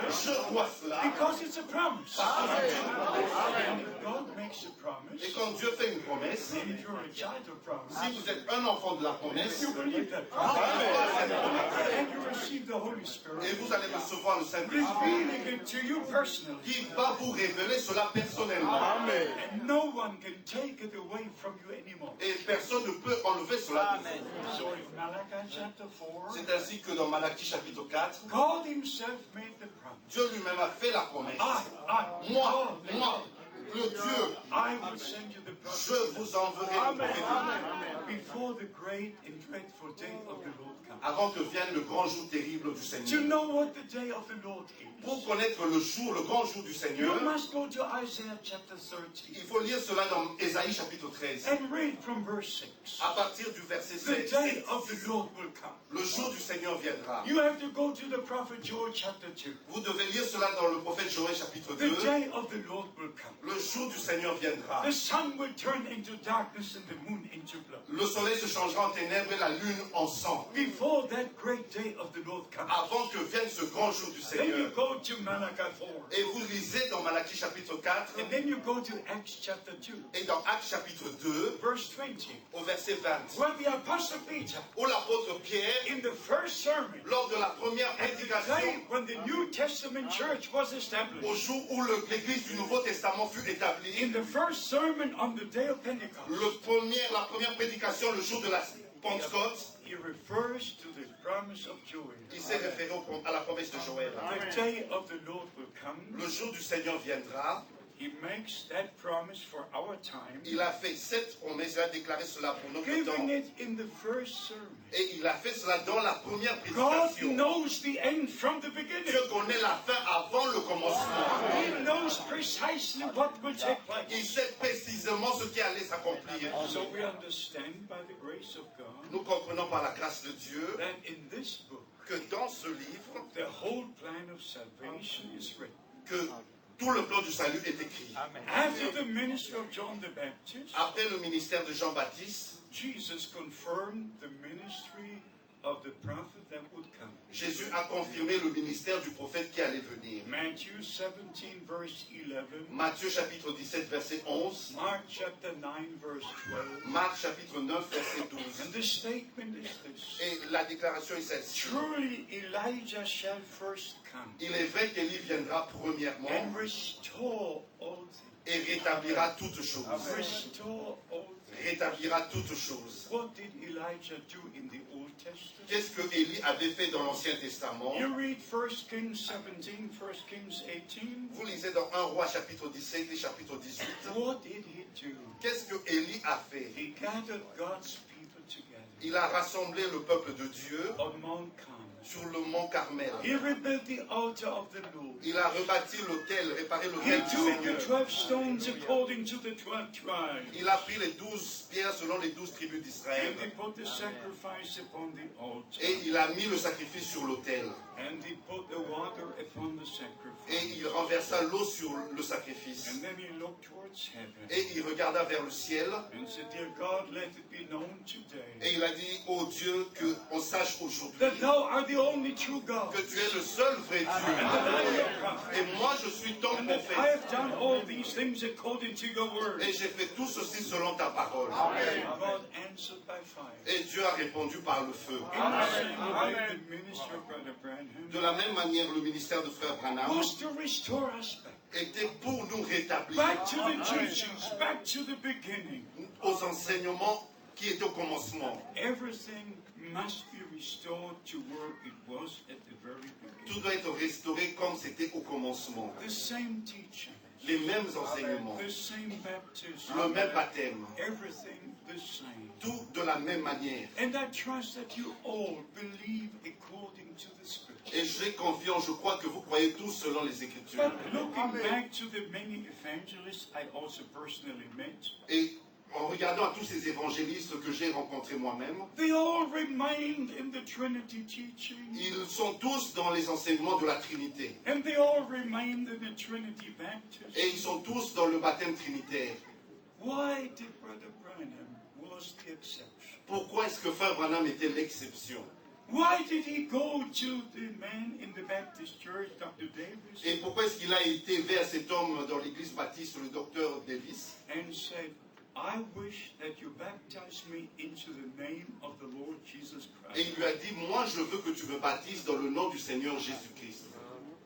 Je crois cela. Because it's a promise. And if God makes a promise, Et quand Dieu fait une promesse, and if you're a child of promise, si vous êtes un enfant de la promesse, you believe that vous allez croire cette promesse. and you receive the Holy Et Spirit, vous allez recevoir le Saint-Esprit revealing it to you personally. qui va vous révéler cela personnellement. And no one can take it away from you anymore. Et personne ne peut enlever cela de vous. So in Malachi chapter 4, C'est ainsi que dans Malachie chapitre 4, God himself made the promise. Dieu lui-même a fait la promesse. I, Moi, le Dieu, I will send you the je prophet vous enverrai le prophète before the great and dreadful day of the Lord comes. avant que vienne le grand jour terrible du To Seigneur. know what the day of the Lord is, Pour connaître le jour, le grand jour du you Seigneur, must go to Isaiah chapter 13 il faut lire cela dans Ésaïe chapitre 13, and read from verse 6. à partir du verset The 7. day of the Lord will come. Le jour du Seigneur viendra. You have to go to the prophet Joel chapter 2. Vous devez lire cela dans le prophète Joël chapitre The 2. day of the Lord will come. Le jour du Seigneur viendra. The sun will turn into darkness and the moon into blood. Le soleil se changera en ténèbres et la lune en sang. Before that great day of the Lord comes. Avant que vienne ce grand jour du Then you Seigneur. go to Malachi 4. Et vous lisez dans Malachie chapitre 4 And then you go to Acts chapter 2, et dans Actes chapitre 2 verse 20, au verset 20. where the apostle Peter, Où l'apôtre Pierre, in the first sermon, lors de la première the prédication, day when the New Testament church was established, au jour où l'église du Nouveau Testament fut établie, in the first sermon on the day of Pentecost, la première prédication, le jour de la Pentecôte, he refers to the promise of Joel. il s'est référé à la promesse de Joël. The day of the Lord will come. Le jour du Seigneur viendra. He makes that promise for our time, Il a fait cette promesse, il a déclaré cela pour notre giving temps. it in the first sermon. Et il a fait cela dans la première God prédication. knows the end from the beginning. Dieu connaît la fin avant le commencement. He knows precisely what will take place. Il sait précisément ce qui allait s'accomplir. So we understand by the grace of God Nous comprenons par la grâce de Dieu that in this book, que dans ce livre, the whole plan of salvation is written. que tout le plan du salut est écrit. After the ministry of John the Baptist, Après le ministère de Jean-Baptiste, Jesus confirmed the ministry of the prophet that would come. Jésus a confirmé le ministère du prophète qui allait venir. Matthew 17 verse 11. Matthieu chapitre 17 verset 11. Mark chapter 9 verse 12. Marc chapitre 9 verset 12. And the statement is this. Et la déclaration est celle-ci. Truly Elijah shall first come. Il est vrai qu'Élie viendra premièrement And restore all things. et rétablira toutes choses. Restore all things. Rétablira toutes choses. What did Elijah do in the Old Testament? Qu'est-ce que Élie avait fait dans l'Ancien Testament? You read 1 Kings 17, 1 Kings 18. Vous lisez dans 1 Roi chapitre 17 et chapitre 18. What did he do? Qu'est-ce que Élie a fait? He gathered God's people together Il a rassemblé le peuple de Dieu on Mount Carmel. sur le mont Carmel. He rebuilt the altar of the Lord. Il a rebâti l'autel, réparé He l'autel du took the Seigneur. 12 stones according to the 12 tribes. Il a pris les 12 pierres selon les 12 tribus d'Israël. And he put the sacrifice upon the altar. Et il a mis le sacrifice sur l'autel. And he put the water upon the sacrifice. Et il renversa l'eau sur le sacrifice. And then he looked towards heaven. Et il regarda vers le ciel. And said, Dear God, let it be known today Et il a dit, ô Dieu, qu'on sache aujourd'hui that thou art the only true God. que tu es le seul vrai And Dieu. that I am your prophet. Et moi, je suis ton And that I prophète. have done all these things according to your word. Et j'ai fait tout ceci selon ta parole. God answered by fire. Et Dieu a répondu par le feu. In the same way, the ministry of Brother Branham De la même manière, le ministère de Frère Branham was to restore us back. était pour nous rétablir Back to the teachings, back to the beginning. aux enseignements qui étaient au commencement. Everything must be restored to where it was at the very beginning. Tout doit être restauré comme c'était au commencement. The same teaching, Les mêmes enseignements, the same baptism, le même baptême, everything the same. tout de la même manière. And I trust that you all believe according to the Scripture. Et j'ai confiance, je crois que vous croyez tous selon les Écritures. But looking back to the many evangelists I also personally met, Et en regardant à tous ces évangélistes que j'ai rencontrés moi-même, they all remained in the Trinity teaching. ils sont tous dans les enseignements de la Trinité. And they all remained in the Trinity baptism. Et ils sont tous dans le baptême trinitaire. Why did Brother Branham was the exception? Pourquoi est-ce que Frère Branham était l'exception? Why did he go to the man in the Baptist church, Dr. Davis, Et pourquoi est-ce qu'il a été vers cet homme dans l'église baptiste, le docteur Davis, and said, I wish that you baptize me into the name of the Lord Jesus et Christ. il lui a dit, moi je veux que tu me baptises dans le nom du Seigneur Jésus-Christ.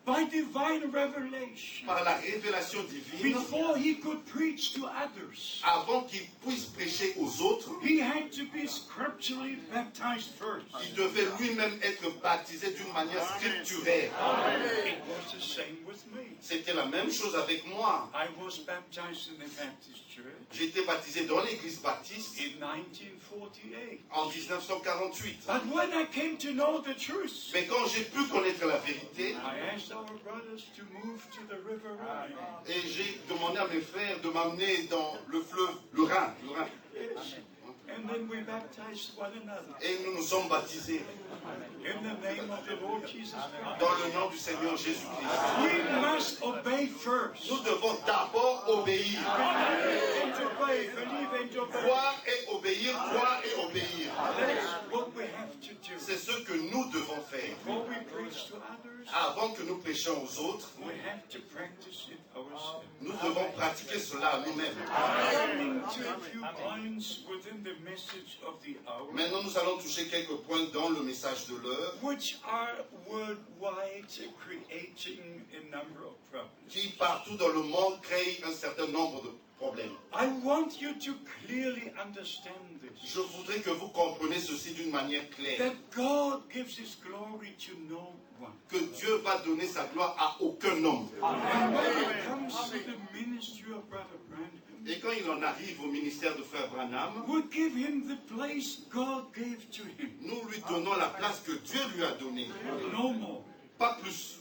By divine revelation, Par la révélation divine, before he could preach to others, avant qu'il puisse prêcher aux autres, he had to be scripturally baptized first. il devait lui-même être baptisé d'une manière scripturaire. It was the same with me. C'était la même chose avec moi. I was baptized in the Baptist church J'ai été baptisé dans l'église baptiste in 1948. en 1948. But when I came to know the truth, Mais quand j'ai pu connaître la vérité, I asked our brothers to move to the River Rhine. et j'ai demandé à mes frères de m'amener dans le fleuve, le Rhin. Yes. And then we baptized one another Et nous nous sommes baptisés in the name of the Lord Jesus Christ. dans le nom du Seigneur Jésus-Christ. We must obey first. Nous devons d'abord obéir. And obey, believe and obey. Croire et obéir, croire et obéir. That's what we have to do. C'est ce que nous devons faire. Before we preach to others, Avant que nous prêchions aux autres, we have to practice it ourselves. nous devons pratiquer cela nous-mêmes. Coming to a few points within the message of the hour, Maintenant, nous allons toucher quelques points dans le message de l'heure which are worldwide creating a number of problems. qui, partout dans le monde, créent un certain nombre de problèmes. I want you to clearly understand this. Je voudrais que vous compreniez ceci d'une manière claire. That God gives His glory to no one. Que Dieu va donner sa gloire à aucun homme. And when it comes to the ministry of Brother Branham, Et quand il en arrive au ministère de Frère Branham, we give him the place God gave to him. nous lui donnons la place que Dieu lui a donnée. No more. Pas plus.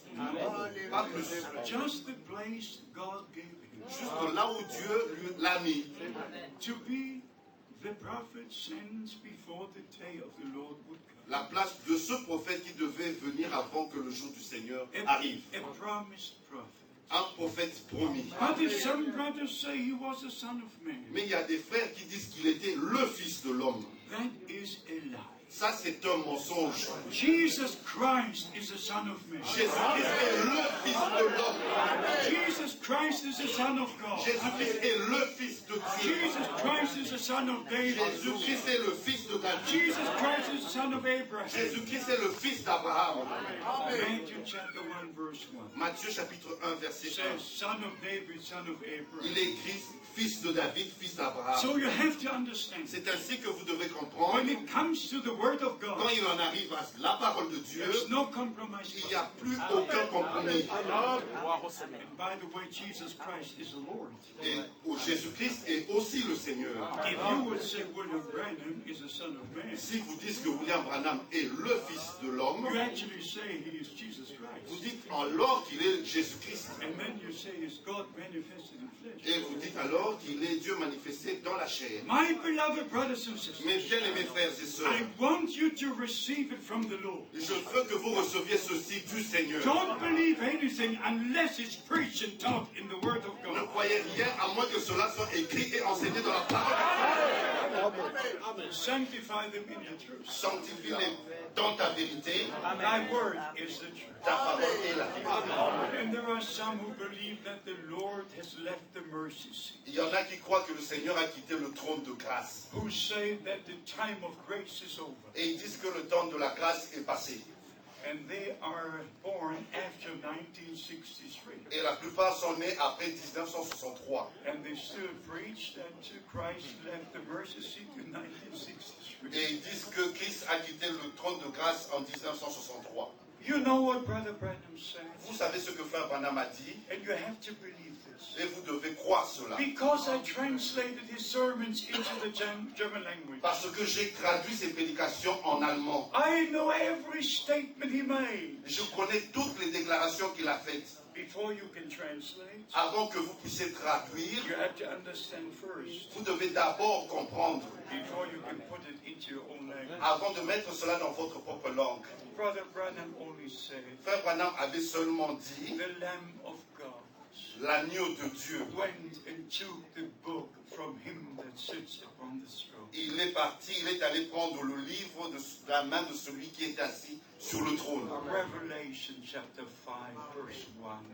Pas plus. Just the place God gave him. Juste là où Dieu lui l'a mis. To be the prophet sent before the day of the Lord would come. La place de ce prophète qui devait venir avant que le jour du Seigneur arrive. A promised prophet. Un prophète promis. But if some brothers say he was a son of man, Mais il y a des frères qui disent qu'il était le fils de l'homme. that is a lie. Ça, c'est un mensonge. Jesus Christ is the Son of Man. Jésus-Christ est le Fils de l'homme. Jesus Christ is the Son of God. Jésus-Christ est le Fils de Dieu. Jesus Christ is the Son of David. Jésus-Christ est le Fils de David. Jesus Christ is the Son of Abraham. Jésus-Christ est le Fils d'Abraham. Matthew chapter 1 verse 1. Matthieu chapitre 1 verset 1. Says, Son of David, Son of Abraham. Il est écrit Fils de David, Fils d'Abraham. So you have to understand. C'est ainsi que vous devez comprendre. When it comes to the Word of God, Quand il en arrive à la parole de Dieu, there's no compromise. il n'y a plus aucun compromis. And by the way, Jesus Christ is the Lord. Et Jésus-Christ est aussi le Seigneur. If you would say William Branham is the Son of Man, Si vous dites que William Branham est le Fils de l'homme, you actually say he is Jesus vous Christ. dites alors qu'il est Jésus-Christ. And then you say is God manifested in flesh. Et vous dites alors qu'il est Dieu manifesté dans la chair. My beloved brothers and sisters, Mes bien-aimés frères et sœurs, I want you to receive it from the Lord. je veux que vous receviez ceci du Seigneur. Don't believe anything unless it's preached and taught in the Word of Ne God. croyez rien à moins que cela soit écrit et enseigné dans la parole de Dieu. Sanctify them in the truth. Sanctifie-les dans ta vérité. Thy word is the truth. Ta parole est la vérité. And there are some who believe that the Lord has left the mercy seat, Il y en a qui croient que le Seigneur a quitté le trône de grâce. who say that the time of grace is over. Et ils disent que le temps de la grâce est passé. And they are born after 1963. Et la plupart sont nés après 1963. And they still preach that Christ left the mercy seat in 1963. Et ils disent que Christ a quitté le trône de grâce en 1963. You know what Brother Branham said? Vous savez ce que Frère Branham a dit, And you have to believe this. et vous devez croire cela. Because I translated his sermons into the German language. Parce que j'ai traduit ses prédications en allemand. I know every statement he made. Je connais toutes les déclarations qu'il a faites. Before you can translate, Avant que vous puissiez traduire, you have to understand first. vous devez d'abord comprendre, Before you can put it into your own language. avant de mettre cela dans votre propre langue. Brother Branham only said, Frère Branham avait seulement dit, the Lamb of God l'agneau de Dieu. went and took the book from him that sits upon the throne. Il est parti, il est allé prendre le livre de la main de celui qui est assis sur le trône. Revelation chapter 5 verse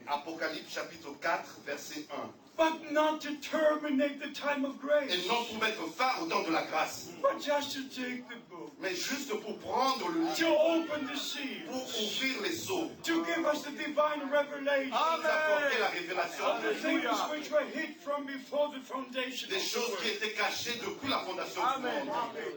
1. Apocalypse chapitre 4, verset 1. But not to terminate the time of grace, Et non pour mettre fin au temps de la grâce, but just to take the book, mais juste pour prendre le to livre, open the seal, pour ouvrir les sceaux, to give us the divine revelation, pour apporter la révélation of the de things Dieu, which were hid from before the foundation des of the choses qui world. étaient cachées depuis la fondation du monde.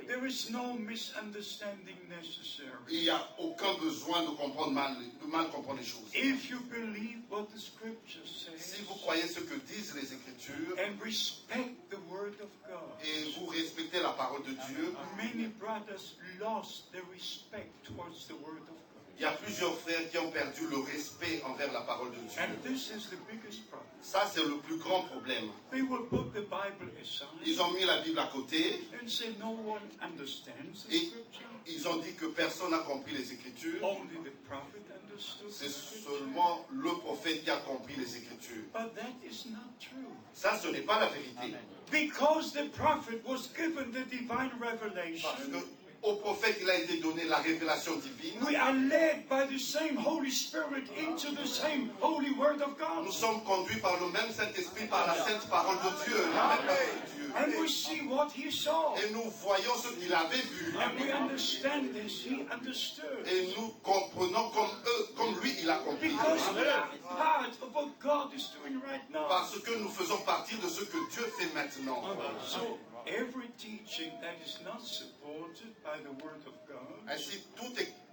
There is no misunderstanding necessary. Il n'y a aucun besoin de comprendre de mal comprendre les choses. If you believe what the scriptures Si say vous croyez ce que disent les Écritures and respect the word of God, et vous respectez la parole de Dieu, many brothers lost their respect towards the word of God. il y a plusieurs frères qui ont perdu le respect envers la parole de Dieu. And this is the biggest problem. Ça, c'est le plus grand problème. They will put the Bible aside Ils ont mis la Bible à côté and say no one understands the et scripture. ils ont dit que personne n'a compris les Écritures. Only the prophet understood C'est the scripture. seulement le prophète qui a compris les Écritures. But that is not true. Ça, ce n'est pas la vérité. Because the prophet was given the divine Parce revelation, que au prophète, il a été donné la révélation divine. we are led by the same Holy Spirit into the same Holy Word of God. Nous sommes conduits par le même Saint-Esprit, par la sainte parole de Dieu, la même parole de Dieu. And we see what he saw. Et nous voyons ce qu'il avait vu. And we understand as he understood. Et nous comprenons comme lui, il a compris. Because we are part of what God is doing right now. Parce que nous faisons partie de ce que Dieu fait maintenant. So every teaching that is not supported by the Word of God, Ainsi,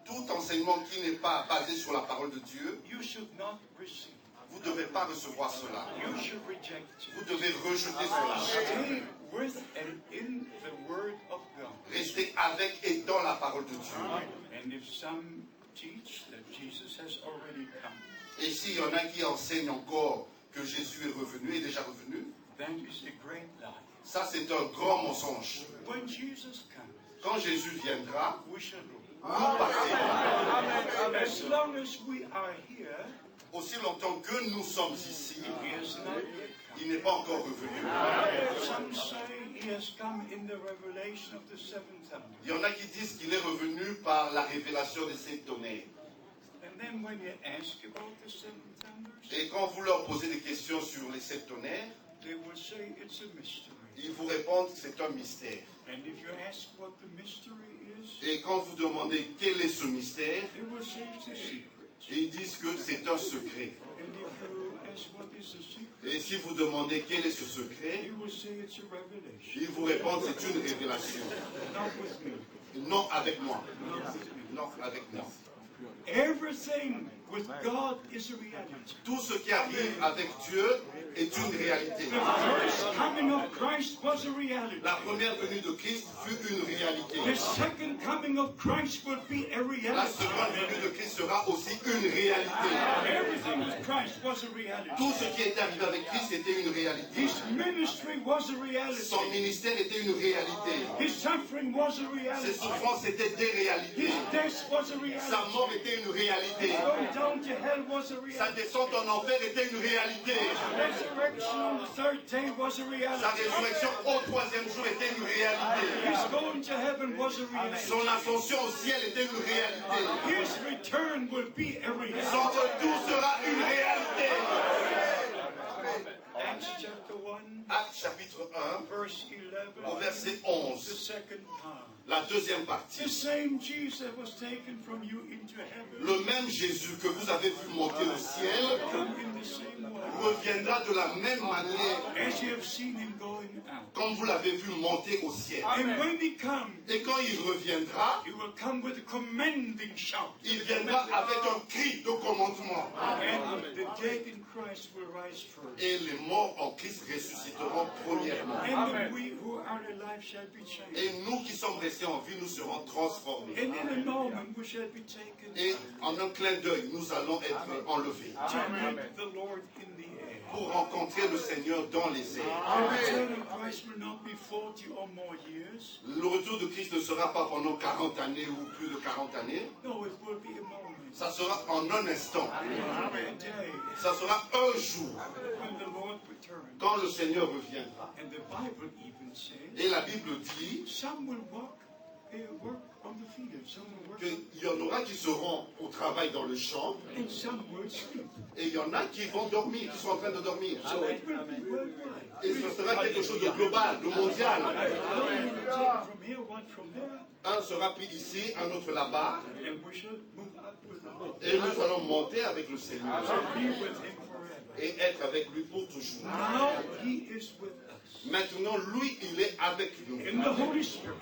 tout enseignement qui n'est pas basé sur la parole de Dieu, you should not receive. vous ne devez pas recevoir cela. You should reject Vous it. devez rejeter cela. Stay with and in the Word of God. Restez avec et dans la parole de Dieu. And if some teach that Jesus has already come, Et s'il y en a qui enseignent encore que Jésus est revenu, est déjà revenu, that is a great lie. ça c'est un grand mensonge. When Jesus comes, Quand Jésus viendra, we shall rule. nous partirons. As long as we are here, Aussi longtemps que nous sommes ici, il n'est pas encore revenu. Il y en a qui disent qu'il est revenu par la révélation des 7 tonnerres. Et quand vous leur posez des questions sur les 7 tonnerres, ils vous répondent que c'est un mystère. Et quand vous demandez quel est ce mystère, ils disent que c'est un secret. Et si vous demandez quel est ce secret, ils vous répondent que c'est une révélation. Non avec moi. Non avec moi. Everything with God is a reality. Tout ce qui arrive avec Dieu est une réalité. The first coming of Christ was a reality. La première venue de Christ fut une réalité. The second coming of Christ will be a reality. La seconde venue de Christ sera aussi une réalité. Everything with Christ was a reality. Tout ce qui est arrivé avec Christ était une réalité. His ministry was a reality. Son ministère était une réalité. His suffering was a reality. Ses souffrances étaient des réalités. His death was a reality. Sa mort était une réalité. Going down to hell was a reality. Sa descente en enfer était une réalité. Resurrection on the third day was a reality. Sa résurrection au 3e jour était une réalité. His going to heaven was a reality. Son ascension au ciel était une réalité. His return will be a reality. Son retour sera une réalité. Acts chapter 1, Actes chapitre 1, verse 11, au verset the 11, second part. la deuxième partie. The same Jesus that was taken from you into heaven, Le même Jésus que vous avez vu monter au ciel come in the same way reviendra de la même manière as you have seen him going out. comme vous l'avez vu monter au ciel. And when he comes, Et quand il reviendra, he will come with a commending shout. il viendra avec un cri de commandement. And the dead in Christ will rise first. Et les morts en Christ ressusciteront premièrement. And we who are alive shall be changed. Et nous qui sommes restés en vie, nous serons transformés. And in a moment we shall be taken Et en un clin d'œil, nous allons être enlevés to meet the Lord in the air. pour rencontrer le Seigneur dans les airs. The return of Christ will not be 40 or more years. Le retour de Christ ne sera pas pendant 40 années ou plus de 40 années. No, it will be a moment. Ça sera en un instant. A day Ça sera un jour when the Lord returns. quand le Seigneur reviendra. And the Bible even says Et la Bible dit some will work on the field, some will work qu'il y en aura qui seront au travail dans le champ and some will sleep. et il y en a qui vont dormir, qui sont en train de dormir. So it will be worldwide. Et ce sera quelque chose de global, de mondial. One will be taken from here, one from there, Un sera pris ici, un autre là-bas, and we shall move up with the Lord. et nous allons monter avec le Seigneur Be with him forever. et être avec lui pour toujours. Now he is with us. Maintenant, lui, il est avec nous In the Holy Spirit.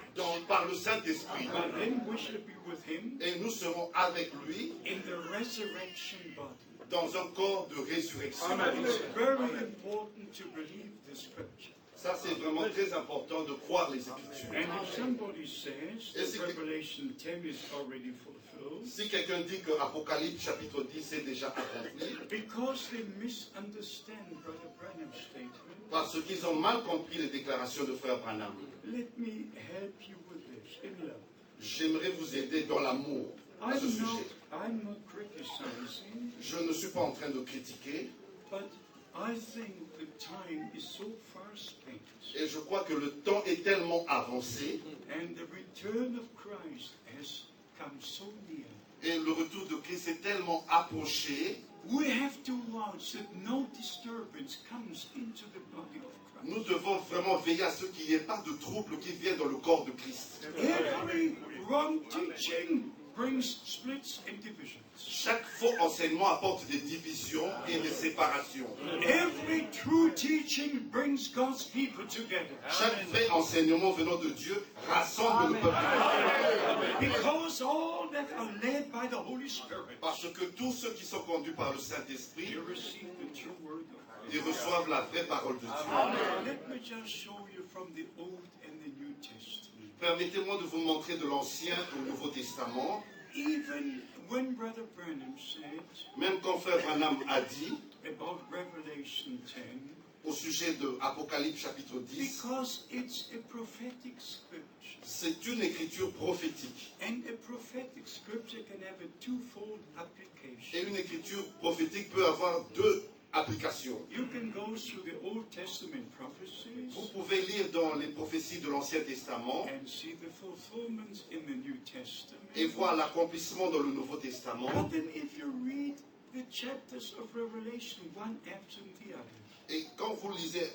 par le Saint-Esprit. But then we shall be with him Et nous serons avec lui in the resurrection body. dans un corps de résurrection. It's very important to believe the scripture. Ça, c'est vraiment très important de croire les Écritures. And if somebody says Yes, that Revelation 10 is already fulfilled, Si quelqu'un dit que Apocalypse chapitre 10 est déjà accompli, because they misunderstand Brother Branham's statement, parce qu'ils ont mal compris les déclarations de Frère Branham, let me help you with this in love. j'aimerais vous aider dans l'amour à ce sujet. I'm not criticizing, Je ne suis pas en train de critiquer, but I think the time is so far spent, et je crois que le temps est tellement avancé, and the return of Christ has come so near. et le retour de Christ est tellement approché, We have to watch that no disturbance comes into the body of Christ. nous devons vraiment veiller à ce qu'il n'y ait pas de trouble qui vienne dans le corps de Christ. Every wrong teaching brings splits and divisions. Chaque faux enseignement apporte des divisions et des séparations. Every true teaching brings God's people together. Chaque vrai enseignement venant de Dieu rassemble le peuple de Dieu. Because all that are led by the Holy Spirit, Parce que tous ceux qui sont conduits par le Saint-Esprit, you receive the true word of God. ils reçoivent la vraie parole de Dieu. Let me just show you from the Old and the New Testament. Permettez-moi de vous montrer de l'Ancien au Nouveau Testament. Even when Brother Branham said Même quand Frère Branham a dit about Revelation 10, au sujet de Apocalypse chapitre 10, because it's a prophetic scripture, scripture. C'est une écriture prophétique. And a prophetic scripture can have a twofold Et application. une écriture prophétique peut avoir deux applications. You can go through the Old Testament Vous prophecies pouvez lire dans les prophéties de l'Ancien Testament and see the fulfillments in the New et Testament. voir l'accomplissement dans le Nouveau Testament. But then if you read the chapters of Revelation one after the other, Et quand vous lisez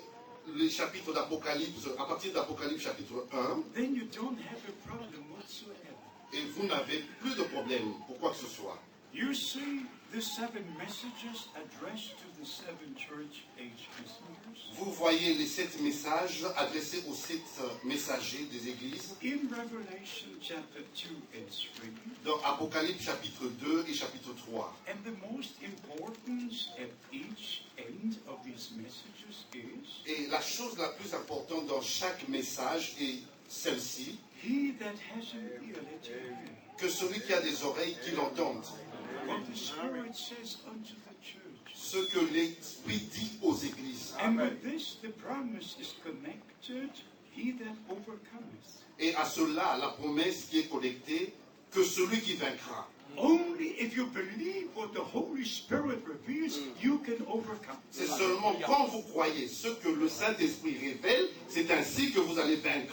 les chapitres d'Apocalypse, à partir d'Apocalypse chapitre 1, then you don't have a problem whatsoever. et vous n'avez plus de problème pour quoi que ce soit. You see the seven messages addressed to the seven church age messengers. Vous voyez les 7 messages adressés aux 7 messagers des églises In Revelation chapter 2 and 3, dans Apocalypse chapitre 2 et chapitre 3. and the most importance at each end of these messages is, Et la chose la plus importante dans chaque message est celle-ci, he that has an ear, let him hear. que celui qui a des oreilles qui l'entende. What the Spirit says unto the church. Ce que l'Esprit dit aux églises. And with this, the promise is connected, he that overcometh. Et à cela, la promesse qui est connectée, que celui qui vaincra. Only if you believe what the Holy Spirit reveals, you can overcome. C'est seulement quand vous croyez ce que le Saint-Esprit révèle, c'est ainsi que vous allez vaincre.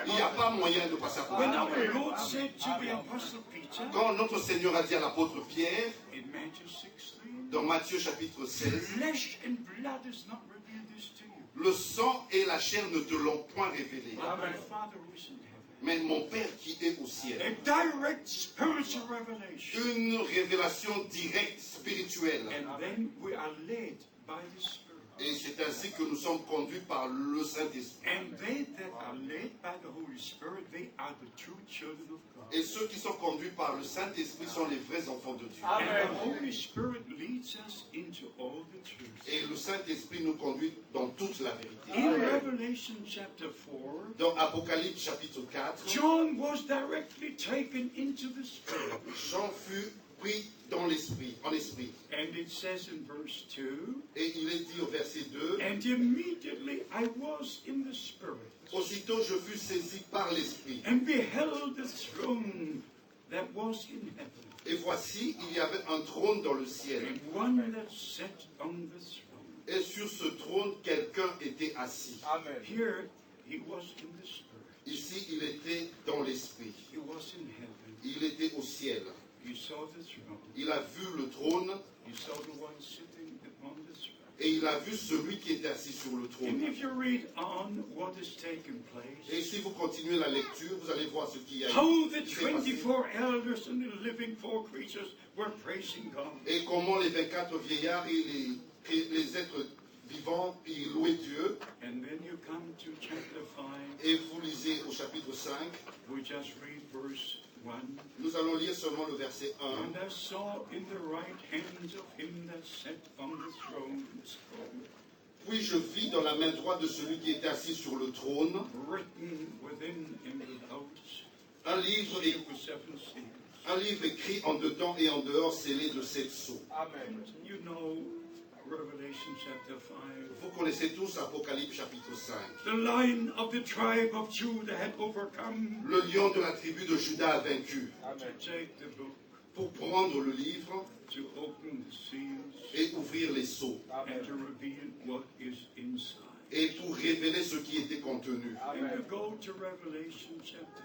Il n'y a pas moyen de passer à When côté. our Lord said to the Apostle Peter Quand notre Seigneur a dit à l'apôtre Pierre, in Matthew 16, dans Matthieu chapitre 16, flesh and blood has not revealed this to you, le sang et la chair ne te l'ont point révélé, but my Father who is in heaven. mais mon Père qui est au ciel. A direct spiritual revelation. Une révélation directe, spirituelle. And then we are led by the Spirit. Et c'est ainsi que nous sommes conduits par le Saint-Esprit. And they that are led by the Holy Spirit, they are the true children of God. Et ceux qui sont conduits par le Saint-Esprit sont les vrais enfants de Dieu. And the Holy Spirit leads us into all the truth. Et le Saint-Esprit nous conduit dans toute la vérité. In Revelation chapter 4, Dans Apocalypse chapitre 4, John was directly taken into the Spirit. Jean fut pris dans l'Esprit, en Esprit. And it says in verse 2, Et il est dit au verset 2, and immediately I was in the Spirit, aussitôt je fus saisi par l'Esprit. and beheld the throne that was in heaven, Et voici, il y avait un trône dans le ciel. and one that sat on the throne. Et sur ce trône, quelqu'un était assis. Here he was in the Spirit. Ici, il était dans l'Esprit. He was in heaven. Il était au ciel. He saw the throne. Il a vu le trône He saw the one sitting upon the throne. et il a vu celui qui était assis sur le And trône. if you read on what has taken Et place, si vous continuez la lecture, vous allez voir ce qu'il y a how the qui s'est passé. 24 elders and the living four creatures were praising God. Et comment les 24 vieillards et les êtres vivants, ils louaient Dieu. And then you come to chapter 5. Et vous lisez au chapitre 5, We just read verse 1. nous allons lire seulement le verset 1. And I saw in the right hand of him that sat on the throne, the scroll, Puis je vis dans la main droite de celui qui était assis sur le trône written within and without, un livre, sealed with 7 seals. un livre écrit en dedans et en dehors, scellé de 7 sceaux. You know Revelation chapter 5. Vous connaissez tous Apocalypse chapitre 5. The Lion of the tribe of Judah had overcome Le lion de la tribu de Juda a vaincu to take the book, pour prendre le livre to open the seals, et ouvrir les sceaux and to reveal what is inside. et pour révéler ce qui était contenu. And you go to Revelation chapter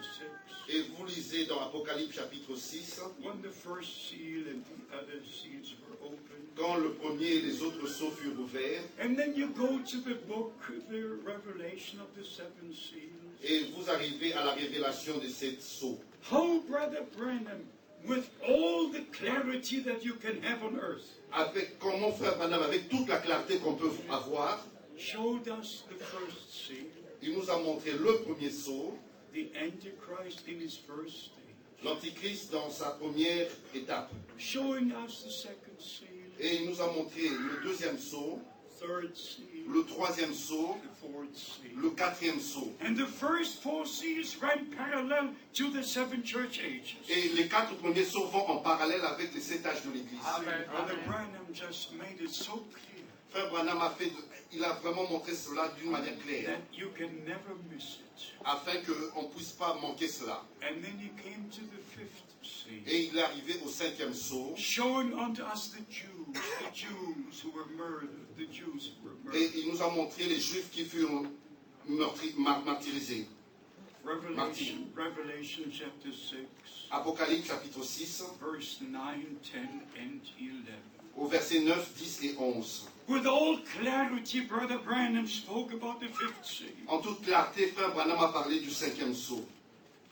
6, Et vous lisez dans Apocalypse chapitre 6, when the first seal and the other seals were opened. quand le premier et les autres sceaux furent ouverts, And then you go to the book, the revelation of the 7 seals. et vous arrivez à la révélation des 7 sceaux. How, Brother Branham, with all the clarity that you can have on earth, Avec, comment frère Branham, avec toute la clarté qu'on peut avoir, showed us the first seal, il nous a montré le premier sceau, the Antichrist in his first stage, l'Antichrist dans sa première étape. showing us the second seal, Et il nous a montré le deuxième sceau, third seal, le troisième sceau, the fourth seal. le quatrième sceau. And the first 4 seals ran parallel to the 7 church ages. Et les 4 premiers sceaux vont en parallèle avec les 7 âges de l'Église. Brother Branham just made it so clear. Frère Branham il a vraiment montré cela d'une manière claire, that you can never miss it. afin qu'on ne puisse pas manquer cela. And then he came to the fifth seal, Et il est arrivé au 5e sceau, showing unto us the Jews who were murdered, the Jews who were et murdered. il nous a montré les Juifs qui furent martyrisés. Revelation chapter 6, Apocalypse chapitre 6, verse 9, 10, and 11. au verset 9, 10 et 11. With all clarity, Brother Branham spoke about the fifth seal. En toute clarté, Frère Branham a parlé du 5e sceau.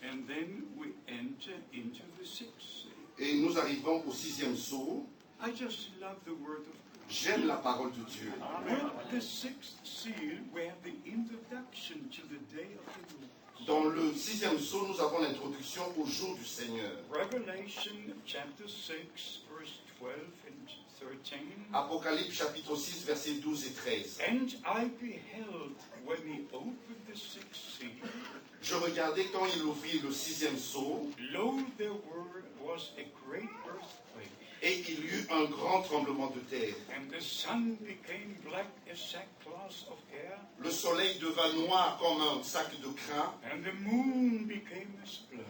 And then we enter into the sixth seal. Et nous arrivons au 6e sceau. I just love the word of God. J'aime la parole de Dieu. With the sixth seal, we have the introduction to the day of the Lord. Dans le 6e sceau, nous avons l'introduction au jour du Seigneur. Revelation chapter 6, verse 12 and 13. Apocalypse chapitre 6, versets 12 et 13. And I beheld when he opened the sixth seal, Je regardais quand il ouvrit le 6e sceau, lo, there was a great earthquake, et il y eut un grand tremblement de terre. and the sun became black as sackcloth of hair, Le soleil devint noir comme un sac de crin, and the moon became as blood.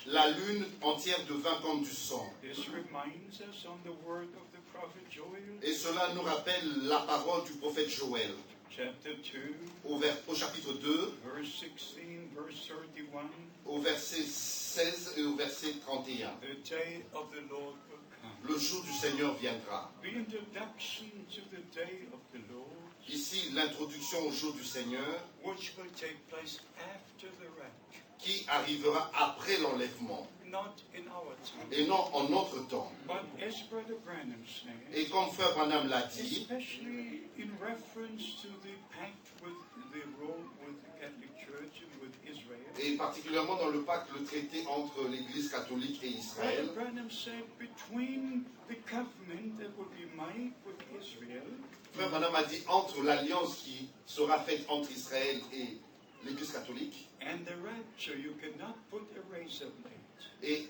la lune entière devint comme du sang. This reminds us on the word of the prophet Joel, Et cela nous rappelle la parole du prophète Joël. chapter 2, Au chapitre 2, verse 16, verse 31. au verset 16 et au verset 31. The day of the Lord will come. Le jour du Seigneur viendra. The introduction to the day of the Lord, Ici, l'introduction au jour du Seigneur, which will take place after the rapture, qui arrivera après l'enlèvement, not in our time. et non en notre temps. But as Brother Branham said, Et comme Frère Branham l'a dit, especially in reference to the pact with the Rome, with the Catholic Church and with Israel, et particulièrement dans le pacte, le traité entre l'Église catholique et Israël, Brother Branham said between the covenant that will be made with Israel Frère Branham a dit entre l'alliance qui sera faite entre Israël et l'Église catholique and the rapture, you cannot put a razor blade. et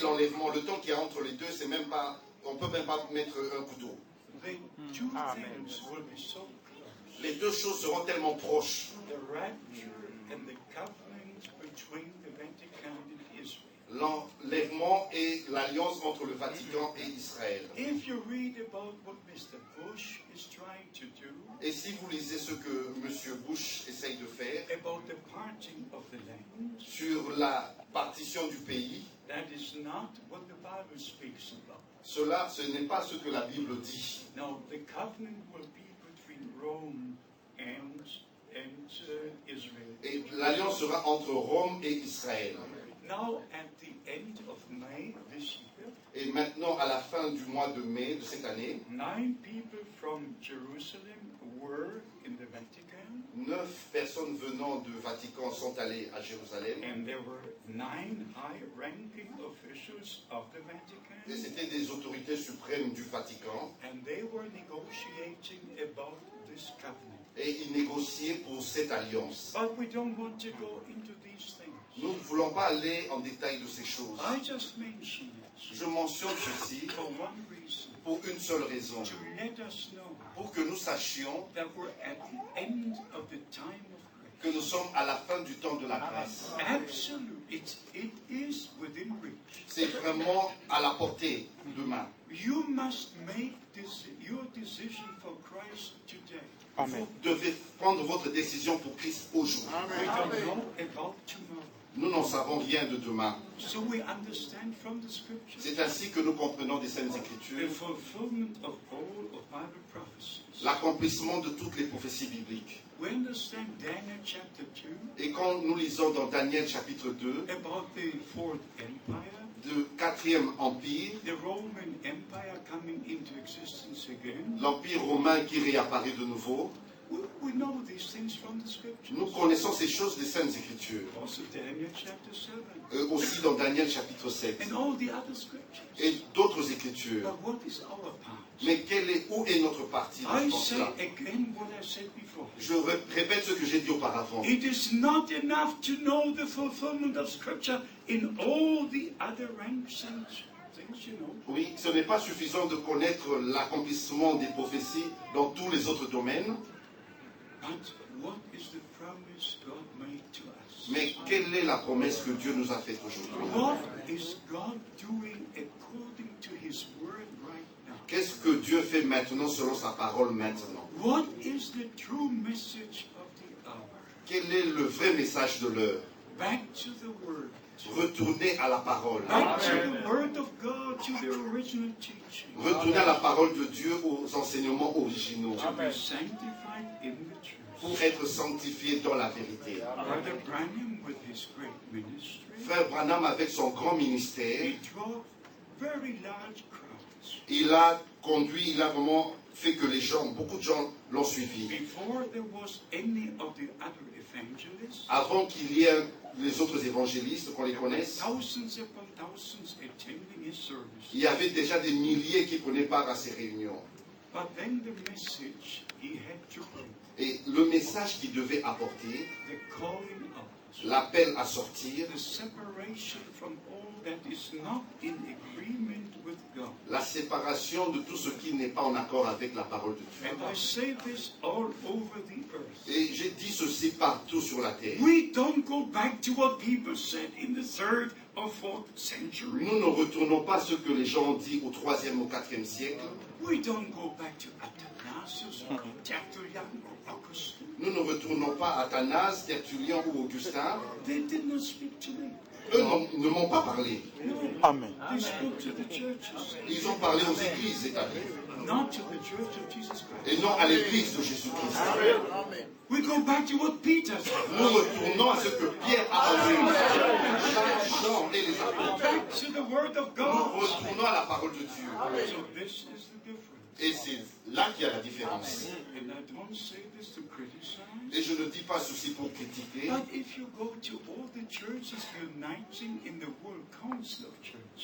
l'enlèvement, le temps qu'il y a entre les deux, c'est même pas, on peut même pas mettre un couteau. The two things will be so close. Les deux choses seront tellement proches. The rapture and the covenant between the Vatican and Israel. L'enlèvement et l'alliance entre le Vatican et Israël. If you read about what Mr. Bush is trying to do, Et si vous lisez ce que M. Bush essaye de faire about the parting of the land, sur la partition du pays, that is not what the Bible speaks about. cela, ce n'est pas ce que la Bible dit. No, the covenant will be between Rome and Israel. Et l'alliance sera entre Rome et Israël. Now, at the end of May this year, Et maintenant, à la fin du mois de mai de cette année, 9 people from Jerusalem were in the Vatican, 9 personnes venant du Vatican sont allées à Jérusalem. and there were 9 high-ranking officials of the Et Vatican, c'était des autorités suprêmes du Vatican. and they were negotiating about this covenant. Et ils négociaient pour cette alliance. But we don't want to go into these things. Nous ne voulons pas aller en détail de ces choses. I just mention it Je mentionne ceci for one reason, pour une seule raison. to let us know Pour que nous sachions that we're at the end of the time of que nous sommes à la fin du temps de la grâce. grace. Absolutely, it is within reach. C'est vraiment à la portée de main. You must make your decision for Christ today. Vous devez prendre votre décision pour Christ aujourd'hui. We don't know about tomorrow. Nous n'en savons rien de demain. So we understand from the scriptures C'est ainsi que nous comprenons des Saintes the Écritures fulfillment of all of Bible prophecies. l'accomplissement de toutes les prophéties bibliques. We understand Daniel chapter 2 Et quand nous lisons dans Daniel chapitre 2, about the fourth empire, le 4e empire, the Roman Empire coming into existence again. l'empire romain qui réapparaît de nouveau, We know these things from the scriptures. nous connaissons ces choses des Saintes Écritures. Also Daniel chapter 7 Aussi dans Daniel chapitre 7 and all the other scriptures. et d'autres Écritures. But what is our part? Mais où est notre partie I dans say cela? again what I said before. Je répète ce que j'ai dit auparavant. It is not enough to know the fulfillment of scripture in all the other ranks and things Oui, ce n'est pas suffisant de connaître l'accomplissement des prophéties dans tous les autres domaines. Mais quelle est la promesse que Dieu nous a faite aujourd'hui? Qu'est-ce que Dieu fait maintenant selon sa parole maintenant? Quel est le vrai message de l'heure? Retournez à la parole. Retournez à la parole de Dieu, aux enseignements originaux. Pour être sanctifié dans la vérité. Frère Branham, avec son grand ministère, il a vraiment fait que beaucoup de gens l'ont suivi. Avant qu'il y ait les autres évangélistes, qu'on les connaisse, il y avait déjà des milliers qui prenaient part à ces réunions. Et le message qu'il devait apporter, l'appel à sortir, la séparation de tout ce qui n'est pas en accord avec la parole de Dieu. Et j'ai dit ceci partout sur la terre. Nous ne retournons pas à ce que les gens ont dit au 3e ou 4e siècle. Nous ne retournons pas à Athanase, Tertullien ou Augustin. Eux ne m'ont pas parlé. Amen. Ils ont parlé aux églises établies. Et non à l'église de Jésus-Christ. Nous retournons à ce que Pierre a enseigné. Jean et les apôtres. Nous retournons à la parole de Dieu. Et c'est là qu'il y a la différence. Et je ne dis pas ceci pour critiquer.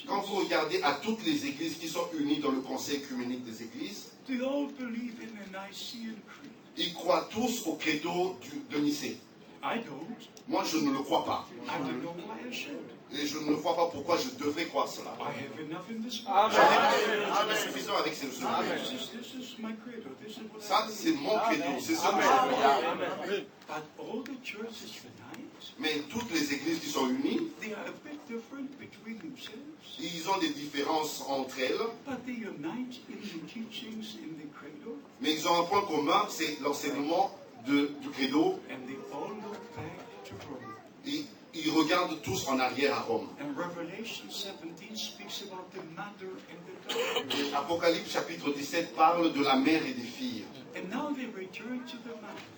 Quand vous regardez à toutes les églises qui sont unies dans le conseil œcuménique des églises, ils croient tous au credo de Nicée. Moi, je ne le crois pas. Et je ne vois pas pourquoi je devrais croire cela. J'en ai suffisant avec ces leçons. Ça, c'est mon credo. C'est ce que je crois. Mais toutes les églises qui sont unies, ils ont des différences entre elles. Mais ils ont un point commun, c'est l'enseignement du credo. Et ils regardent tous en arrière à Rome. Apocalypse chapitre 17 parle de la mère et des filles.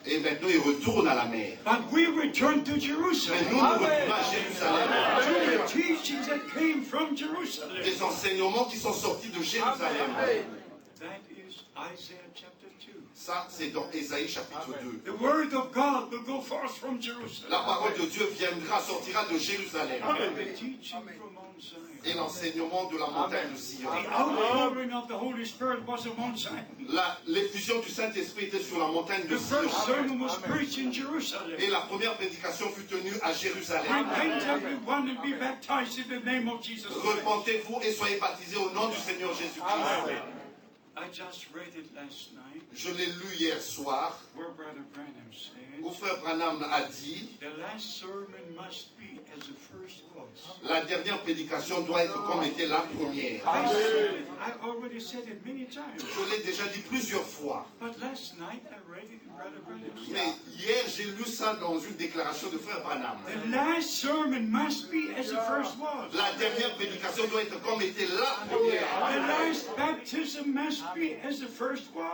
Et maintenant ils retournent à la mer. Mais nous retournons à Jérusalem. Des enseignements qui sont sortis de Jérusalem. Ça, c'est dans Ésaïe chapitre 2. La parole de Dieu sortira de Jérusalem. Et l'enseignement de la montagne de Sion. L'effusion du Saint-Esprit était sur la montagne de Sion. Et la première prédication fut tenue à Jérusalem. Repentez-vous et soyez baptisés au nom du Seigneur Jésus-Christ. Je l'ai lu hier soir, où Frère Branham a dit, la dernière prédication doit être comme était la première. Je l'ai déjà dit plusieurs fois. Mais hier, j'ai lu ça dans une déclaration de Frère Branham. La dernière prédication doit être comme était la première.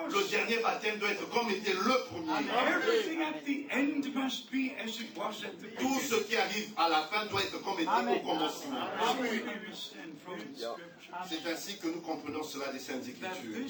Le dernier baptême doit être comme était le premier. Tout ce qui arrive à la fin doit être comme était au commencement. C'est ainsi que nous comprenons cela des Saintes Écritures.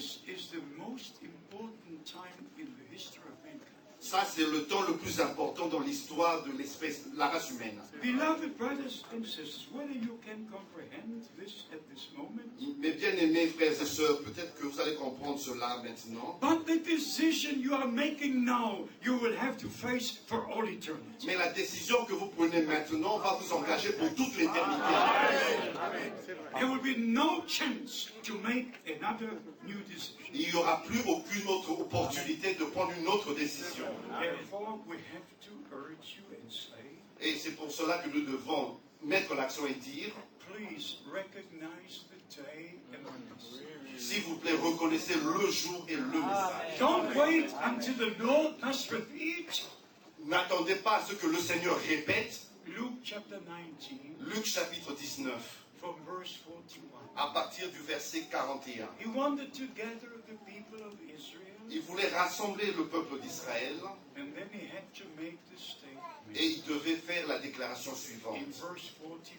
Ça, c'est le temps le plus important dans l'histoire de l'espèce, la race humaine. Beloved brothers and sisters, whether you can comprehend this at this moment, Mes bien-aimés frères et sœurs, peut-être que vous allez comprendre cela maintenant. but the decision you are making now, you will have to face for all eternity. Mais la décision que vous prenez maintenant va vous engager pour toute l'éternité. There will be no chance to make another new decision. Il n'y aura plus aucune autre opportunité de prendre une autre décision. Therefore, we have to urge you and say, Et c'est pour cela que nous devons mettre l'accent et dire, please recognize the day and the message. s'il vous plaît, reconnaissez le jour et le message. Don't wait until the Lord must repeat. N'attendez pas à ce que le Seigneur répète. Luke chapter 19, Luc chapitre 19, from verse 41. à partir du verset 41. He wanted to gather the people of Israel, Il voulait rassembler le peuple d'Israël and then he had to make the statement. et il devait faire la déclaration In suivante. verse 44,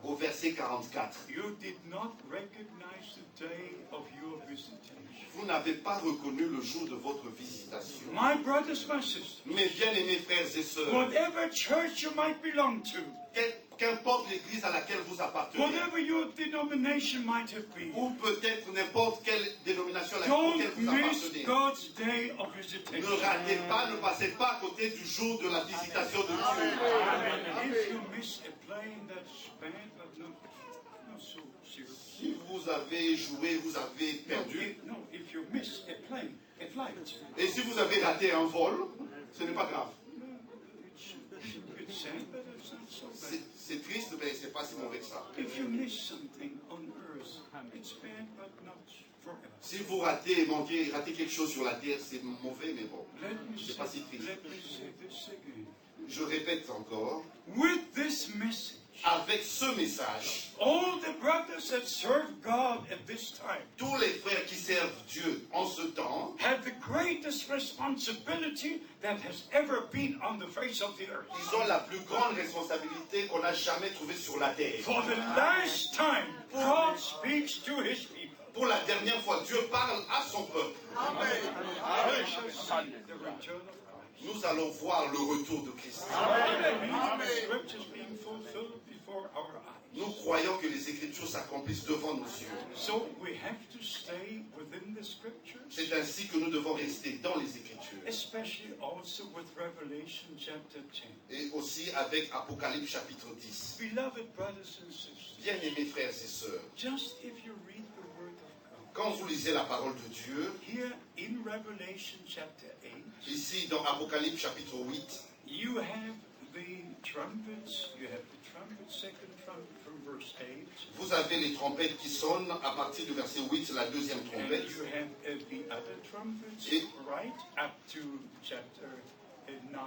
Au verset 44. you did not recognize the day of your visitation. Vous n'avez pas reconnu le jour de votre visitation. My brothers, my sisters, Mes bien-aimés frères et sœurs, whatever church you might belong to, qu'importe l'église à laquelle vous appartenez, whatever your denomination might have been, ou peut-être n'importe quelle dénomination à laquelle don't vous miss appartenez, God's day of visitation. ne ratez pas, ne passez pas à côté du jour de la visitation de Dieu. If you miss a plane that's bad, but not so serious. Si vous avez joué, vous avez perdu. No, if you miss a plane, a flight, Et si vous avez raté un vol, ce n'est pas grave. it's sad, but it's not so bad. C'est triste, mais c'est pas si mauvais que ça. If you miss something on earth, it's bad, but not forever. Si vous ratez quelque chose sur la terre, c'est mauvais, mais bon, Let me c'est pas si triste. say this again. Je répète encore, With this message, avec ce message, all the brothers that serve God at this time tous les frères qui servent Dieu en ce temps have the greatest responsibility that has ever been on the face of the earth. ils ont la plus grande responsabilité qu'on n'a jamais trouvée sur la terre. For the last time, God speaks to his people. Pour la dernière fois, Dieu parle à son peuple. We shall see the return of Christ. Nous allons voir le retour de Christ. The scriptures being fulfilled before our eyes. Nous croyons que les Écritures s'accomplissent devant nos yeux. So we have to stay within the scriptures, C'est ainsi que nous devons rester dans les Écritures. especially also with Revelation chapter 10. Et aussi avec Apocalypse chapitre 10. Beloved brothers and sisters, Bien-aimés frères et sœurs, just if you read the word of God, quand vous lisez la parole de Dieu, here in Revelation chapter 8, ici dans Apocalypse chapitre 8, you have the trumpets, second trumpet from verse 8. vous avez les trompettes qui sonnent à partir du verset 8, la deuxième And trompette. you have the other trumpets, Et- right, up to chapter 9,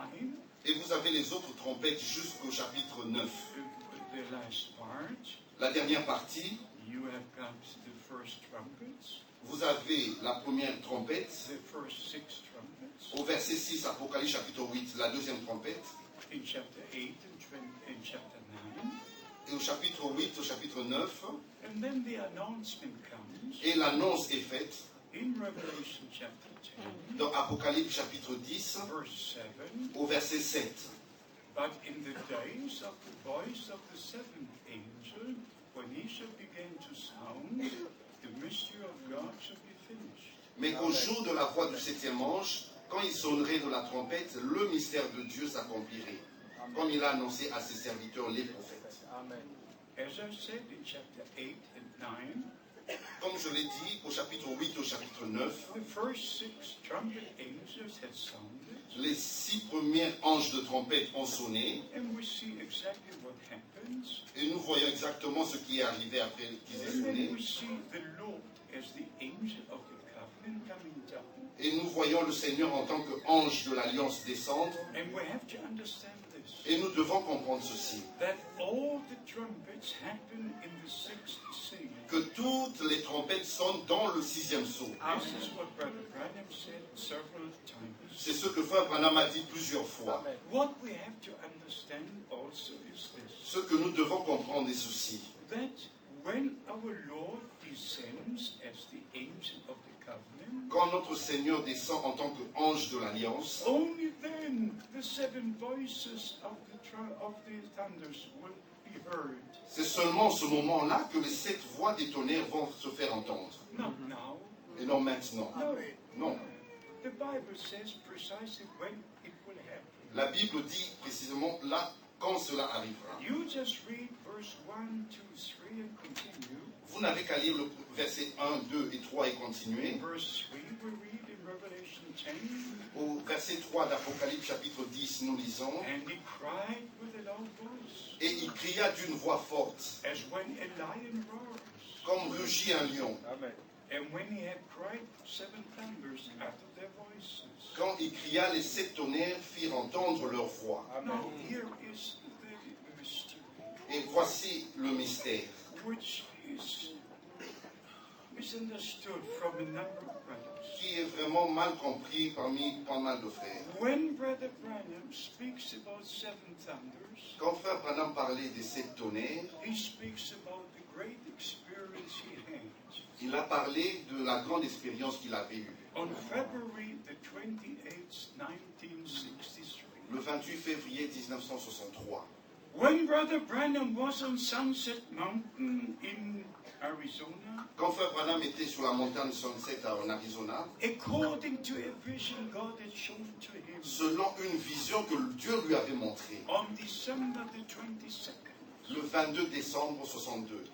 Et vous avez les autres trompettes jusqu'au chapitre 9. the last part. La dernière partie, You have got the first trumpets, vous avez la première trompette. the first 6 trumpets, Au verset 6, Apocalypse chapitre 8, la deuxième trompette. in chapter 8 and chapter 9. Et au chapitre 8, au chapitre 9, And then the announcement comes et l'annonce est faite in Revelation chapter 10, dans Apocalypse chapitre 10, verse 7. au verset 7. But in the days of the voice of the seventh angel, when he shall begin to sound, the mystery of God shall be finished. Mais qu'au jour de la voix du septième ange, quand il sonnerait de la trompette, le mystère de Dieu s'accomplirait, comme il a annoncé à ses serviteurs les prophètes. As I said in chapter 8 and 9, Comme je l'ai dit, au chapitre 8 au chapitre 9, the first 6 trumpet angels had sounded, les 6 premiers anges de trompette ont sonné, and we see exactly what happens. et nous voyons exactement ce qui est arrivé après qu'ils aient And then sonné. we see the Lord as the angel of the covenant coming down. Et nous voyons le Seigneur en tant qu'ange de l'alliance descendre, And we have to understand this, et nous devons comprendre ceci, that all the trumpets happen in the 6th seal. que toutes les trompettes sonnent dans le 6e sceau. This is what Brother Branham said several times. C'est ce que Frère Branham a dit plusieurs fois. What we have to understand also is this, Ce que nous devons comprendre est ceci, that when our Lord descends as the angel of the covenant, quand quand notre Seigneur descend en tant qu'ange de l'Alliance, only then the seven voices of the thunders will be heard. c'est seulement en ce moment-là que les 7 voix des tonnerres vont se faire entendre. Not now. Et non maintenant. No. Non. The Bible says precisely when it will happen. La Bible dit précisément là quand cela arrivera. You just read verse 1, 2, 3 and continue. Vous n'avez qu'à lire le verset 1, 2 et 3 et continuer. Verse 3 we read in Revelation 10. Au verset 3 d'Apocalypse chapitre 10, nous lisons. And he cried with a loud voice, Et il cria d'une voix forte, as when a lion roars. comme rugit un lion. And when he had cried, 7 thunders uttered their voices. Quand il cria, les 7 tonnerres firent entendre leur voix. Now here is the mystery, Et voici le mystère, which is misunderstood from a number of brothers. qui est vraiment mal compris parmi pas mal de frères. When Brother Branham speaks about 7 thunders, Quand frère Branham parlait des 7 tonnerres, he speaks about the great experience he had. il a parlé de la grande expérience qu'il avait eue. On February the 28th, 1963, Le 28 février 1963, when Brother Branham was on Sunset Mountain in Arizona, quand frère Branham était sur la montagne Sunset en Arizona, according to a vision God had shown to him, selon une vision que Dieu lui avait montrée, on December the 22nd, le 22 décembre 62.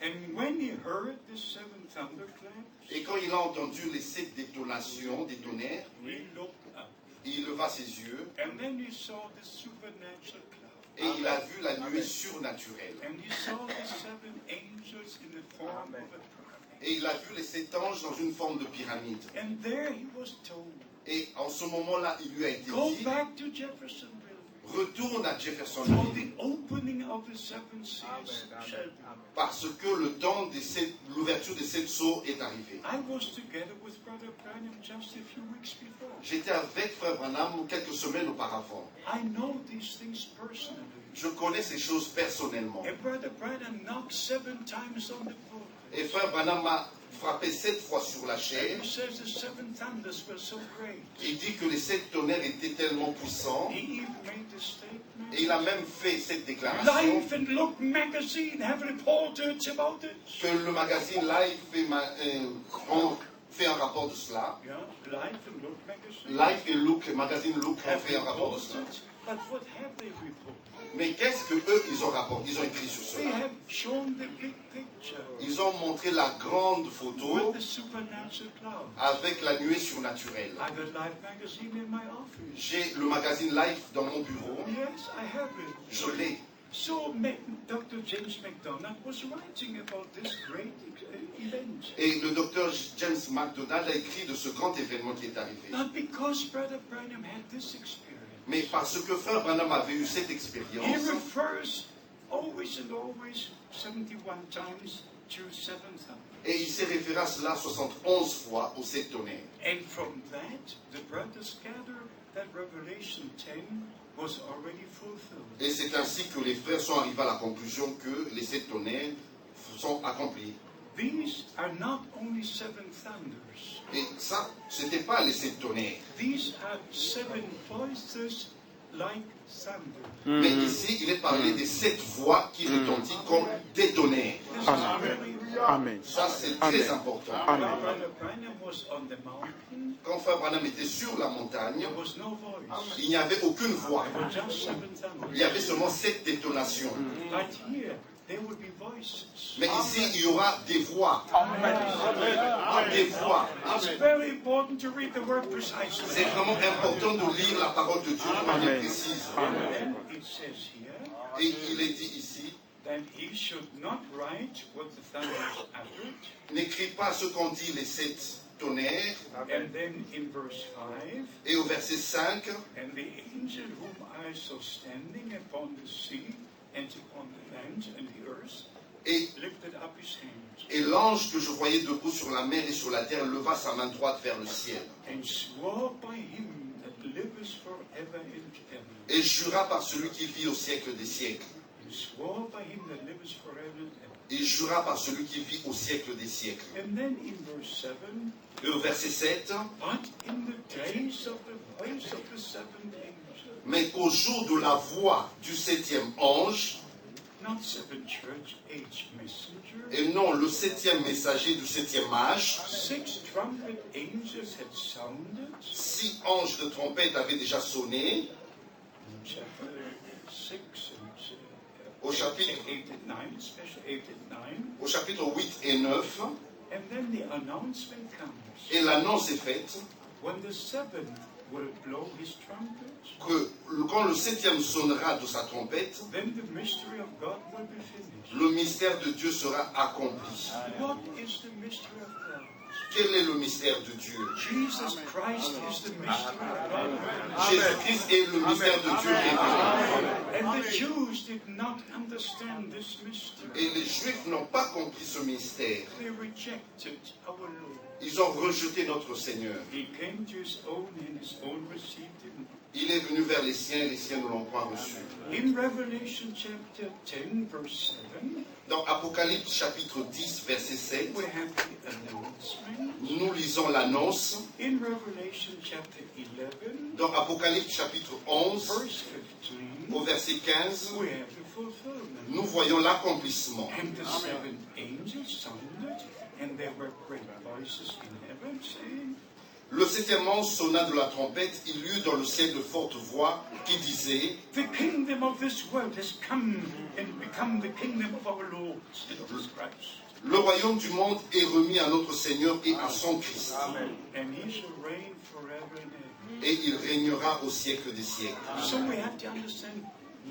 and when he heard the 7 thunderclaps, Et quand il a entendu les 7 détonations des tonnerres, he looked up, il leva ses yeux and then he saw the supernatural cloud, et il a vu la nuée surnaturelle. and he saw the 7 angels in the form of a pyramid. Et il a vu les 7 anges dans une forme de pyramide. And there he was told, Et en ce moment-là, il lui a été go dit, back to Jeffersonville, retourne à for Jeffersonville, the opening of the 7 seals shall be. parce que le temps de l'ouverture des 7 sceaux est arrivé. I was together with Brother Branham just a few weeks before. J'étais avec frère Branham quelques semaines auparavant. I know these things personally. Je connais ces choses personnellement. And Brother Branham knocked 7 times on the pulpit. Et frère Branham m'a frappé 7 fois sur la chair. He says the 7 thunders were so great. Il dit que les 7 tonnerres étaient tellement puissants. He even made the statement. Et il a même fait cette déclaration Life and Look magazine have reported about it. que le magazine Life ont fait un rapport de cela. Yeah, Life and Look magazine Life et Look, magazine Look ont have fait un rapport de cela. reported. But what have they reported? Mais qu'est-ce que eux ils ont rapporté, ils ont écrit sur They cela? have shown the big picture Ils ont montré la grande with photo the supernatural cloud. avec la nuée surnaturelle. I got Life magazine in my office. J'ai le magazine Life dans mon bureau, Yes, I have it. je l'ai. So Dr. James MacDonald was writing about this great event. Et le docteur James MacDonald a écrit de ce grand événement qui est arrivé. Not because Brother Branham had this experience. Mais parce que frère Branham avait eu cette He expérience, refers always and always 71 times to 7 thunders. et il s'est référé à cela 71 fois aux 7 tonnerres. And from that, the brothers gather that Revelation 10 was already fulfilled. Et c'est ainsi que les frères sont arrivés à la conclusion que les 7 tonnerres sont accomplis. These are not only 7 thunders. Et ça, ce n'était pas les 7 tonnerres. These are 7 voices like thunder. Mais ici, il est parlé des 7 voix qui retentissent comme des tonnerres. This is very Amen. Ça, c'est très important. Amen. When Brother Branham was on the mountain, Quand frère Branham était sur la montagne, there was no voice. il n'y avait aucune voix. There were just 7 thunders. Il y avait seulement 7 détonations. But here, there would be voices. Mais ici, il y aura des voix. Des voix. It's very important to read the word precisely. C'est vraiment important de lire la parole de Dieu de manière précise. And then it says here Et il est dit ici, that he should not write what the thunders uttered. n'écris pas ce qu'ont dit les 7 tonnerres. And then in verse 5, Et au verset 5, and the angel whom I saw standing upon the sea and upon the land and the earth et lifted up his hands Et l'ange que je voyais debout sur la mer et sur la terre leva sa main droite vers le ciel. and swore by him that liveth forever and ever. Et jura par celui qui vit au siècle des siècles. And swore by him that liveth forever and ever. Il jura par celui qui vit au siècle des siècles. And then in verse 7, Et au verset 7, but in the days of the voice of the seventh angel, mais au jour de la voix du septième ange, not seven church age messenger, et non le septième messager du septième âge, 6 trumpet angels had sounded. 6 anges de trompette avaient déjà sonné. Chapter 6 Au chapitre, 8 and 9, especially 8 and 9. au chapitre 8 et 9, And then the announcement comes. et l'annonce est faite When the seventh will blow his trumpet, que quand le septième sonnera de sa trompette, then the mystery of God will be finished. le mystère de Dieu sera accompli. What is the mystery of God? Quel est le mystère de Dieu? Jesus Christ is the mystery of God. Jésus-Christ est le mystère de Dieu révélé. And the Jews did not understand this mystery. Et les Juifs n'ont pas compris ce mystère. They rejected our Lord. Ils ont rejeté notre Seigneur. He came to his own and his own received him. Il est venu vers les siens et les siens ne l'ont point reçu. In Revelation chapter 10 verse 7, Dans Apocalypse chapitre 10 verset 7, we have the announcement. nous lisons l'annonce. In Revelation chapter 11 Dans Apocalypse chapitre 11 verse 15, au verset 15, we have the fulfillment. nous voyons l'accomplissement. And the seven angels sounded, and there were great voices in heaven saying, Le septième ange sonna de la trompette, il y eut dans le ciel de fortes voix qui disaient: the kingdom of this world has come and become the kingdom of our Lord Jesus Christ. Le royaume du monde est remis à notre Seigneur et à son Christ, And he shall reign forever and ever. et il régnera au siècle des siècles. So we have to understand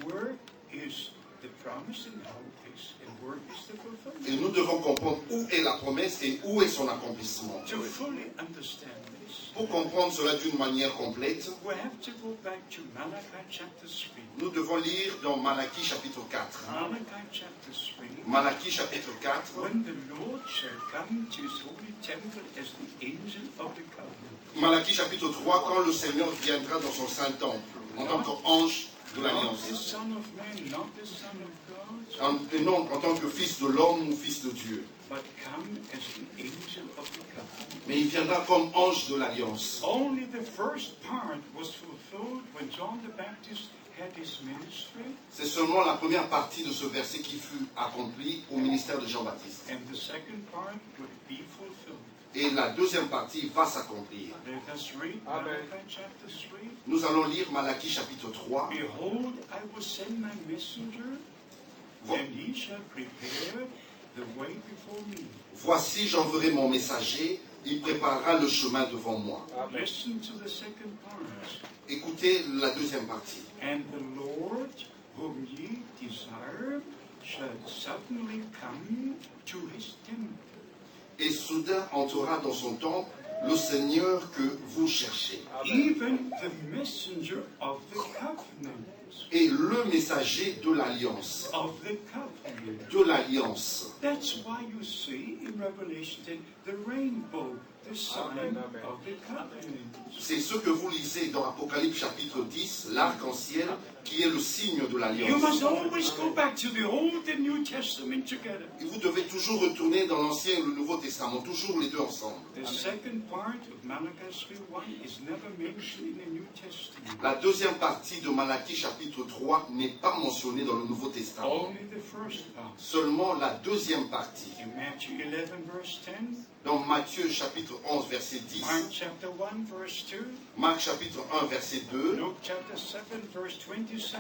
where is the promise and how is and where is the fulfillment. Et nous devons comprendre où est la promesse et où est son accomplissement. To fully understand this, Pour comprendre cela d'une manière complète, we have to go back to Malachi chapter 3. nous devons lire dans Malachie chapitre 4. Malachi chapter 3. Malachie chapitre 4, When the Lord shall come to his holy temple as the angel of the covenant. Malachie chapitre 3, quand le Seigneur viendra dans son saint temple, en tant qu'ange de Not the l'alliance, Son of Man, not the Son of God, et non en tant que fils de l'homme ou fils de Dieu, but come as the angel of the covenant. mais il viendra comme ange de l'alliance. Only the first part was fulfilled when John the Baptist had his ministry, C'est seulement la première partie de ce verset qui fut accomplie au ministère de Jean-Baptiste. and the second part would be fulfilled. Et la deuxième partie va s'accomplir. Let us read Malachi chapter 3. Nous allons lire Malachie chapitre 3. Behold, I will send my messenger, and he shall prepare the way before me. Voici, j'enverrai mon messager, il préparera le chemin devant moi. Listen to the second part. Écoutez la deuxième partie. And the Lord whom ye desire shall suddenly come to his temple. Et soudain entrera dans son temple le Seigneur que vous cherchez. Even the messenger of the covenant. Et le messager de l'alliance. Of the covenant. De l'alliance. That's why you see in Revelation 10 the rainbow, the sign of the covenant. C'est ce que vous lisez dans Apocalypse chapitre 10, l'arc-en-ciel, qui est le signe de You l'alliance. must always go back to the Old and New Testament together. Et vous devez toujours retourner dans l'Ancien et le Nouveau Testament, toujours les deux ensemble. The second part of Malachi 3:1 is never mentioned in the New Testament. La deuxième partie de Malachie chapitre 3 n'est pas mentionnée dans le Nouveau Testament. Only the first part. Seulement la deuxième partie. In Matthew 11 verse 10, Dans Matthieu chapitre 11 verset 10, Mark chapter 1 verse 2, Marc chapitre 1 verset 2, Luke chapter 7 verse 27,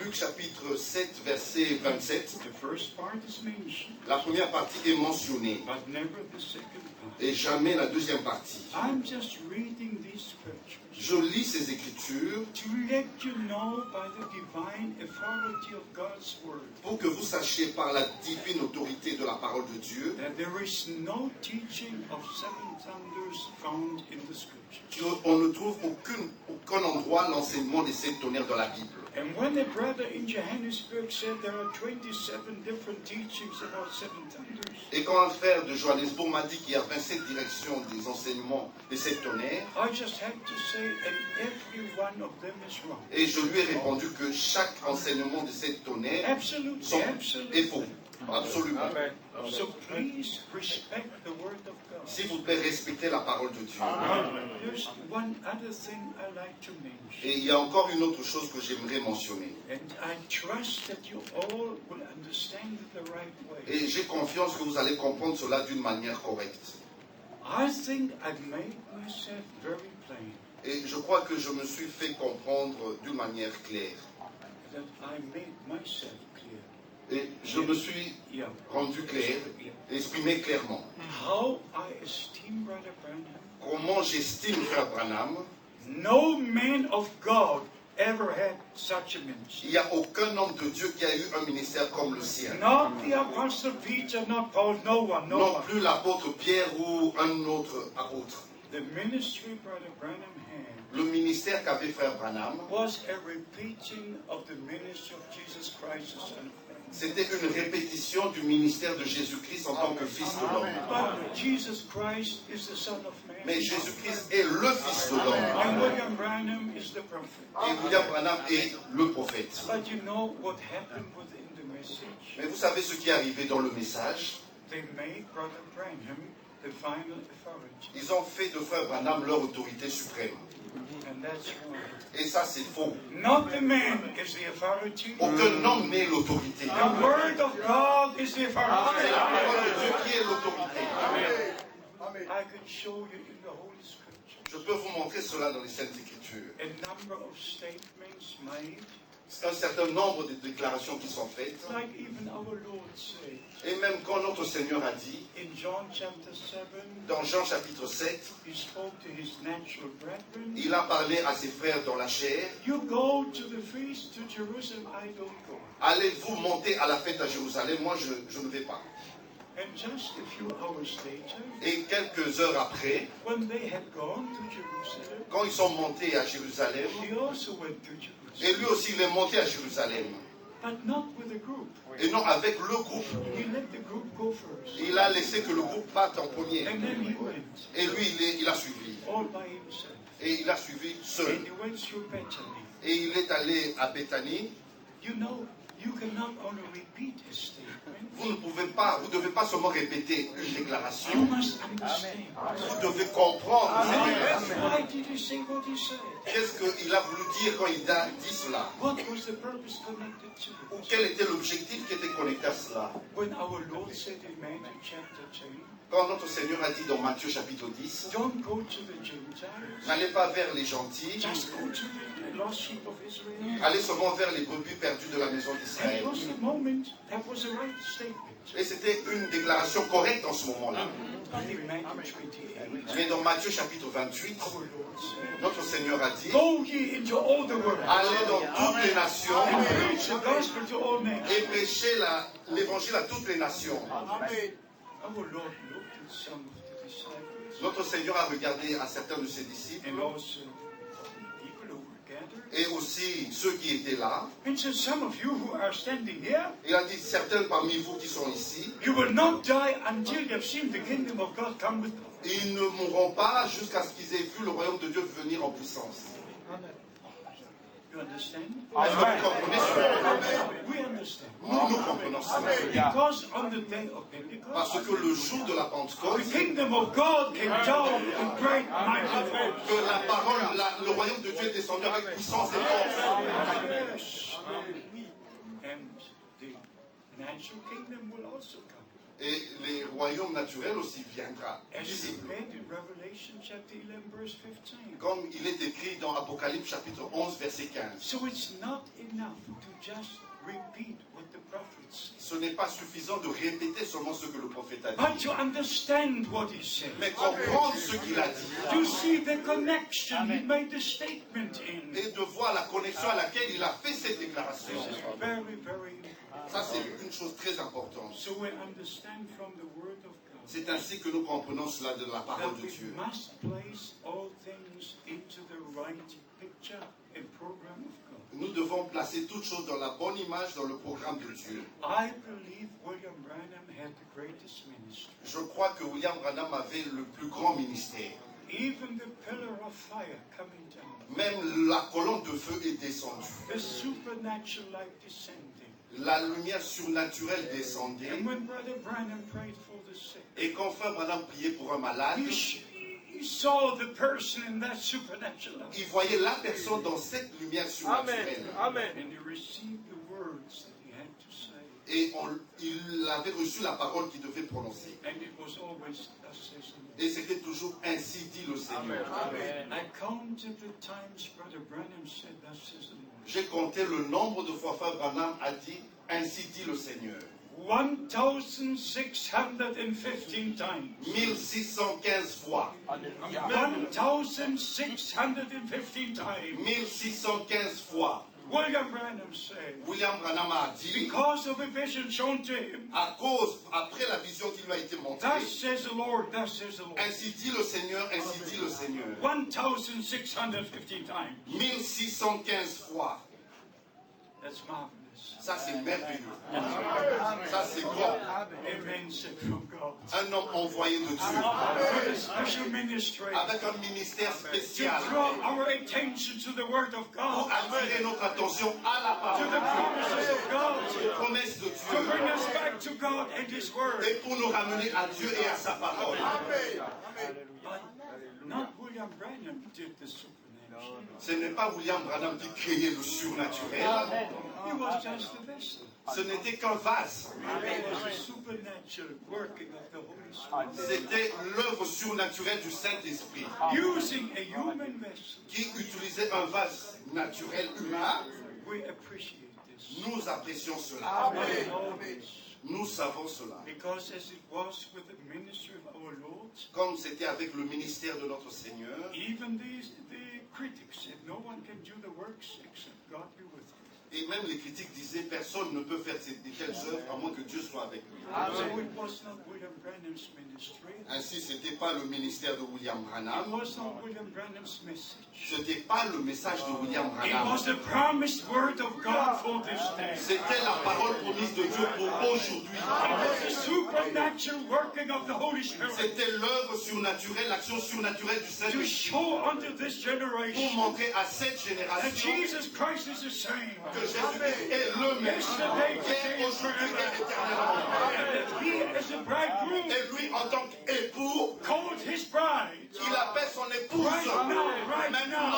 Luc chapitre 7 verset 27. the first part is mentioned, La première partie est mentionnée but never the second part. et jamais la deuxième partie. I'm just reading these scriptures Je lis ces écritures to let you know by the divine authority of God's word pour que vous sachiez par la divine autorité de la parole de Dieu that there is no teaching of seven thunders found in the scriptures. qu'on ne trouve aucun endroit l'enseignement des sept tonnerres dans la Bible. And when a brother in Johannesburg said there are 27 different teachings about seven thunders, Et quand un frère de Johannesburg m'a dit qu'il y a 27 directions des enseignements des sept tonnerres, I just had to say, and every one of them is wrong. et je lui ai répondu que chaque enseignement des sept tonnerres Absolutely, sont, est absolutely. faux. Absolument. So please respect the word of God. S'il vous plaît, respectez la parole de Dieu. There's one other thing I like to mention. Et il y a encore une autre chose que j'aimerais mentionner. And I trust that you all will understand it the right way. Et j'ai confiance que vous allez comprendre cela d'une manière correcte. I think I've made myself very plain. Et je crois que je me suis fait comprendre d'une manière claire. That I made myself clear. Et je me suis Yeah. rendu clair, exprimé clairement. How I esteem Brother Branham. Comment j'estime Frère Branham. No man of God ever had such a ministry. Il n'y a aucun homme de Dieu qui a eu un ministère comme le sien. Not the Apostle Peter, not Paul, no one. Non plus l'apôtre Pierre ou un autre apôtre. The ministry Brother Branham had Le ministère qu'avait Frère Branham, was a repeating of the ministry of Jesus Christ, the Son of Man. c'était une répétition du ministère de Jésus-Christ en tant que Fils de l'homme. But Jesus Christ is the Son of Man. Mais Jésus-Christ est le Fils de l'homme. And William Branham is the prophet. Et William Branham est le prophète. But you know what happened within the message? Mais vous savez ce qui est arrivé dans le message? They made Brother Branham the final authority. Ils ont fait de Frère Branham leur autorité suprême. And that's wrong. Et ça, c'est faux. Not the man is the authority. Aucun homme n'est l'autorité. The word of God is the C'est authority. la parole de Dieu qui est l'autorité. I could show you in the Holy Scripture Je peux vous montrer cela dans les Saintes Écritures. a number of statements made, C'est un certain nombre de déclarations qui sont faites. like even our Lord said Et même quand notre Seigneur a dit, in John chapter 7, dans Jean chapitre 7, he spoke to his natural brethren. il a parlé à ses frères dans la chair. You go to the feast to Jerusalem, I don't go. Allez-vous monter à la fête à Jérusalem? Moi, je ne vais pas. And just a few hours later, Et quelques heures après, when they had gone to Jerusalem, quand ils sont montés à Jérusalem, he also went to Jerusalem. et lui aussi il est monté à Jérusalem, But not with a group. et non avec le groupe. He let the group go first. Il a laissé que le groupe parte en premier. And then he went Et lui, il a suivi. all by himself. Et il a suivi seul. And he went through Bethany. Et il est allé à Béthanie. You know, you cannot only repeat his statement. Vous ne devez pas seulement répéter une You déclaration. must understand. Vous devez comprendre cette déclaration. Why did he say what he said? Qu'est-ce qu'il a voulu dire quand il a dit cela? What was the purpose connected to Ou it? quel était l'objectif qui était connecté à cela? When our Lord said in Matthew chapter 10, Quand notre Seigneur a dit dans Matthieu chapitre 10, don't go to the Gentiles, n'allez pas vers les gentils, just go to the lost sheep of Israel. allez seulement vers les brebis perdues de la maison And d'Israël. it was the moment, that was the right statement. Et c'était une déclaration correcte en ce moment-là. But in Matthew 28, Mais dans Matthieu chapitre 28, our Lord said, notre Seigneur a dit, go ye into all the world allez dans toutes les nations and preach the gospel to all men. et prêchez l'évangile à toutes les nations. Our Lord looked at some of the disciples Notre Seigneur a regardé à certains de ses disciples and also the people who were gathered et aussi ceux qui étaient là. and said, some of you who are standing here, Il a dit, certains parmi vous qui sont ici, you will not die until you have seen the kingdom of God come with power. ils ne mourront pas jusqu'à ce qu'ils aient vu le royaume de Dieu venir en puissance. You understand? Est-ce que vous comprenez cela? We understand. Nous comprenons cela. Because on the day of Pentecost, Parce que le jour de la Pentecôte, the kingdom of God came down in great mighty force. que la parole, le royaume de Dieu est descendu avec puissance et force. And the natural kingdom will also come. Et les royaumes naturels aussi viendra. As it read in Revelation chapter 11, verse 15. Comme il est écrit dans Apocalypse chapitre 11, verset 15. So it's not enough to just repeat what the prophets said, Ce n'est pas suffisant de répéter seulement ce que le prophète a but dit, to understand what he said. mais comprendre ce qu'il a dit To see the connection he made the statement in. et de voir la connexion à laquelle il a fait cette déclaration. This is very, very important. Ça, c'est une chose très importante. So we understand from the Word of God C'est ainsi que nous comprenons cela de la parole that de we Dieu. must place all things into the right picture and program of God. Nous devons placer toutes choses dans la bonne image dans le programme de Dieu. I believe William Branham had the greatest ministry. Je crois que William Branham avait le plus grand ministère. Even the pillar of fire coming down, Même la colonne de feu est descendue. the supernatural light descending. la lumière surnaturelle descendait. And when Brother Branham prayed for the sick, Et quand Frère Branham priait pour un malade, you saw the person in that supernatural light. il voyait la personne dans cette lumière surnaturelle. Amen. And he received the words that he had to say. Et il avait reçu la parole qu'il devait prononcer. And it was always thus says the Lord. Et c'était toujours ainsi dit le Seigneur. I counted the times Brother Branham said thus says the Lord. J'ai compté le nombre de fois Frère Branham a dit ainsi dit le Seigneur. 1,615 times. 1615 fois. 1,615 times. 1615 fois. William Branham said, William Branham a dit, because of a vision shown to him, après la vision qui lui a été montrée, thus says the Lord, thus says the Lord. ainsi dit le Seigneur, ainsi dit le Seigneur. 1,615 times. 1615 fois. That's marvelous. Ça c'est merveilleux. Ça c'est grand. Amen, said from God. Un homme envoyé de Dieu. With a special ministry. Avec un ministère To spécial. draw our attention to the Word of Pour God. attirer notre attention à la To the parole. promises of God. Aux promesses de To bring Dieu. us back to God and His Word. Et pour nous ramener à Dieu et à sa parole. But not William Branham did the supernatural. Ce n'est pas William Branham qui créait le surnaturel. He was just a vessel. Ce n'était qu'un vase. It was a supernatural working of the Holy Spirit. C'était l'œuvre surnaturelle du Saint-Esprit Using a human vessel. qui utilisait un vase naturel humain. We appreciate this. Nous apprécions cela. Always. Nous savons cela. Because as it was with the ministry of our Lord, Comme c'était avec le ministère de notre Seigneur, even the critics said no one can do the works except God be with you. et même les critiques disaient personne ne peut faire de telles œuvres à moins que Dieu soit avec lui. So it was not William Branham's ministry. Ainsi, ce n'était pas le ministère de William It Branham. was not William Branham's message. Ce n'était pas le message de William It Branham. was the promised word of God for this day. C'était la parole promise de Dieu pour aujourd'hui. It was the supernatural working of the Holy Spirit C'était l'œuvre surnaturelle, l'action surnaturelle du to Saint-Esprit show unto this pour generation montrer à cette that génération Jesus Christ is the same. que Jésus-Christ est le même, Yesterday, hier, today, and aujourd'hui et forever. éternellement. And that He, as a bridegroom, Et lui, en tant qu'époux, called His bride il appelle son épouse right now. maintenant,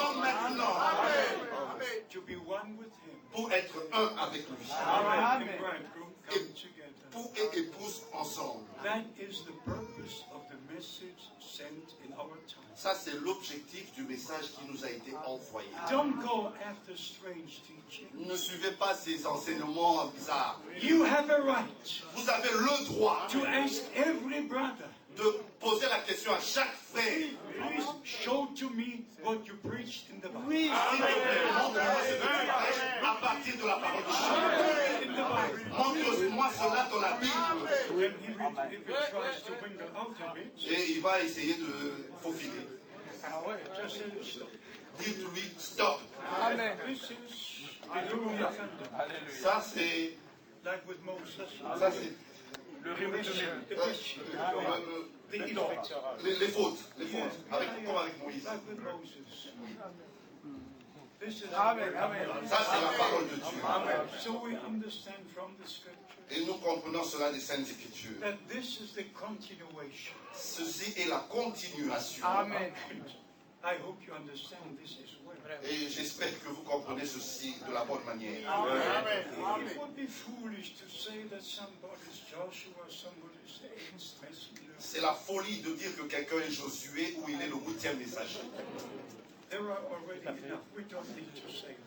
To be one with Him. pour être un avec lui. Bride and bridegroom come together. Époux et épouse ensemble. That is the purpose of the message sent in our time. Ça, c'est l'objectif du message qui nous a été envoyé. Don't go after strange teaching. Ne suivez pas ces enseignements bizarres. You have a right Vous avez le droit to ask every brother, de poser la question à chaque frère. please show to me what you preached in the Bible. S'il te plaît, montre-moi ce que tu prêches à partir de la parole de Dieu. In the Bible. Montre-moi cela dans la Bible. And if he tries to bring it out of it, Et il va essayer de faufiler. just say stop. Dites-lui stop. This is the human offender. Ça, c'est. Like with Moses. Ça, c'est. The question. Les fautes. Comme avec Moïse. Like with Moses. This is Ça, c'est la parole de Dieu. So we understand from the scripture Et nous comprenons cela des Saintes Écritures. that this is the continuation. Ceci est la continuation. I hope you understand this as well. Et j'espère que vous comprenez ceci de la bonne manière. It would be foolish to say that somebody's Joshua, somebody's the 8th messenger. C'est la folie de dire que quelqu'un est Josué ou il est le 8e messager. There are already enough. We don't need to say this.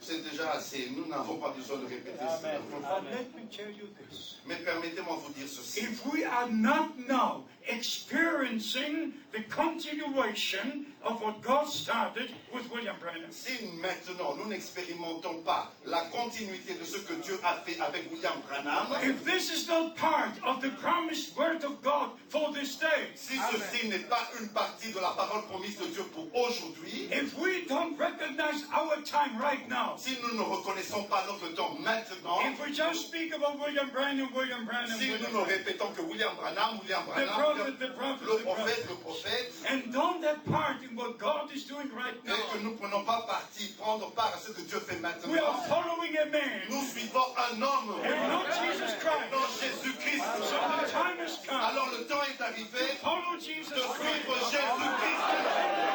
C'est déjà assez. Nous n'avons pas besoin de répéter cela. But let me tell you this. Mais permettez-moi de vous dire ceci. If we are not now experiencing the continuation of what God started with William Branham, Si maintenant nous n'expérimentons pas la continuité de ce que Dieu a fait avec William Branham, if this is not part of the promised word of God for this day, si ceci n'est pas une partie de la parole promise de Dieu pour aujourd'hui, if we we don't recognize our time right now, si nous ne reconnaissons pas notre temps maintenant, if we just speak about William Branham, si nous nous répétons que William Branham, the prophet, le prophète, and don't have part in what God is doing right et now, que nous ne prenons pas prendre part à ce que Dieu fait we maintenant, are following a man nous suivons un homme, and not Jesus Christ. non Jésus-Christ. So the time has come. Alors le temps est arrivé Follow Jesus de Christ. suivre Jésus-Christ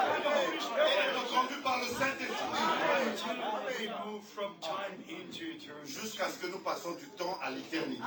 By the Holy et Spirit. d'être conduit par le Saint-Esprit Until we move from time into eternity. jusqu'à ce que nous passions du temps à l'éternité.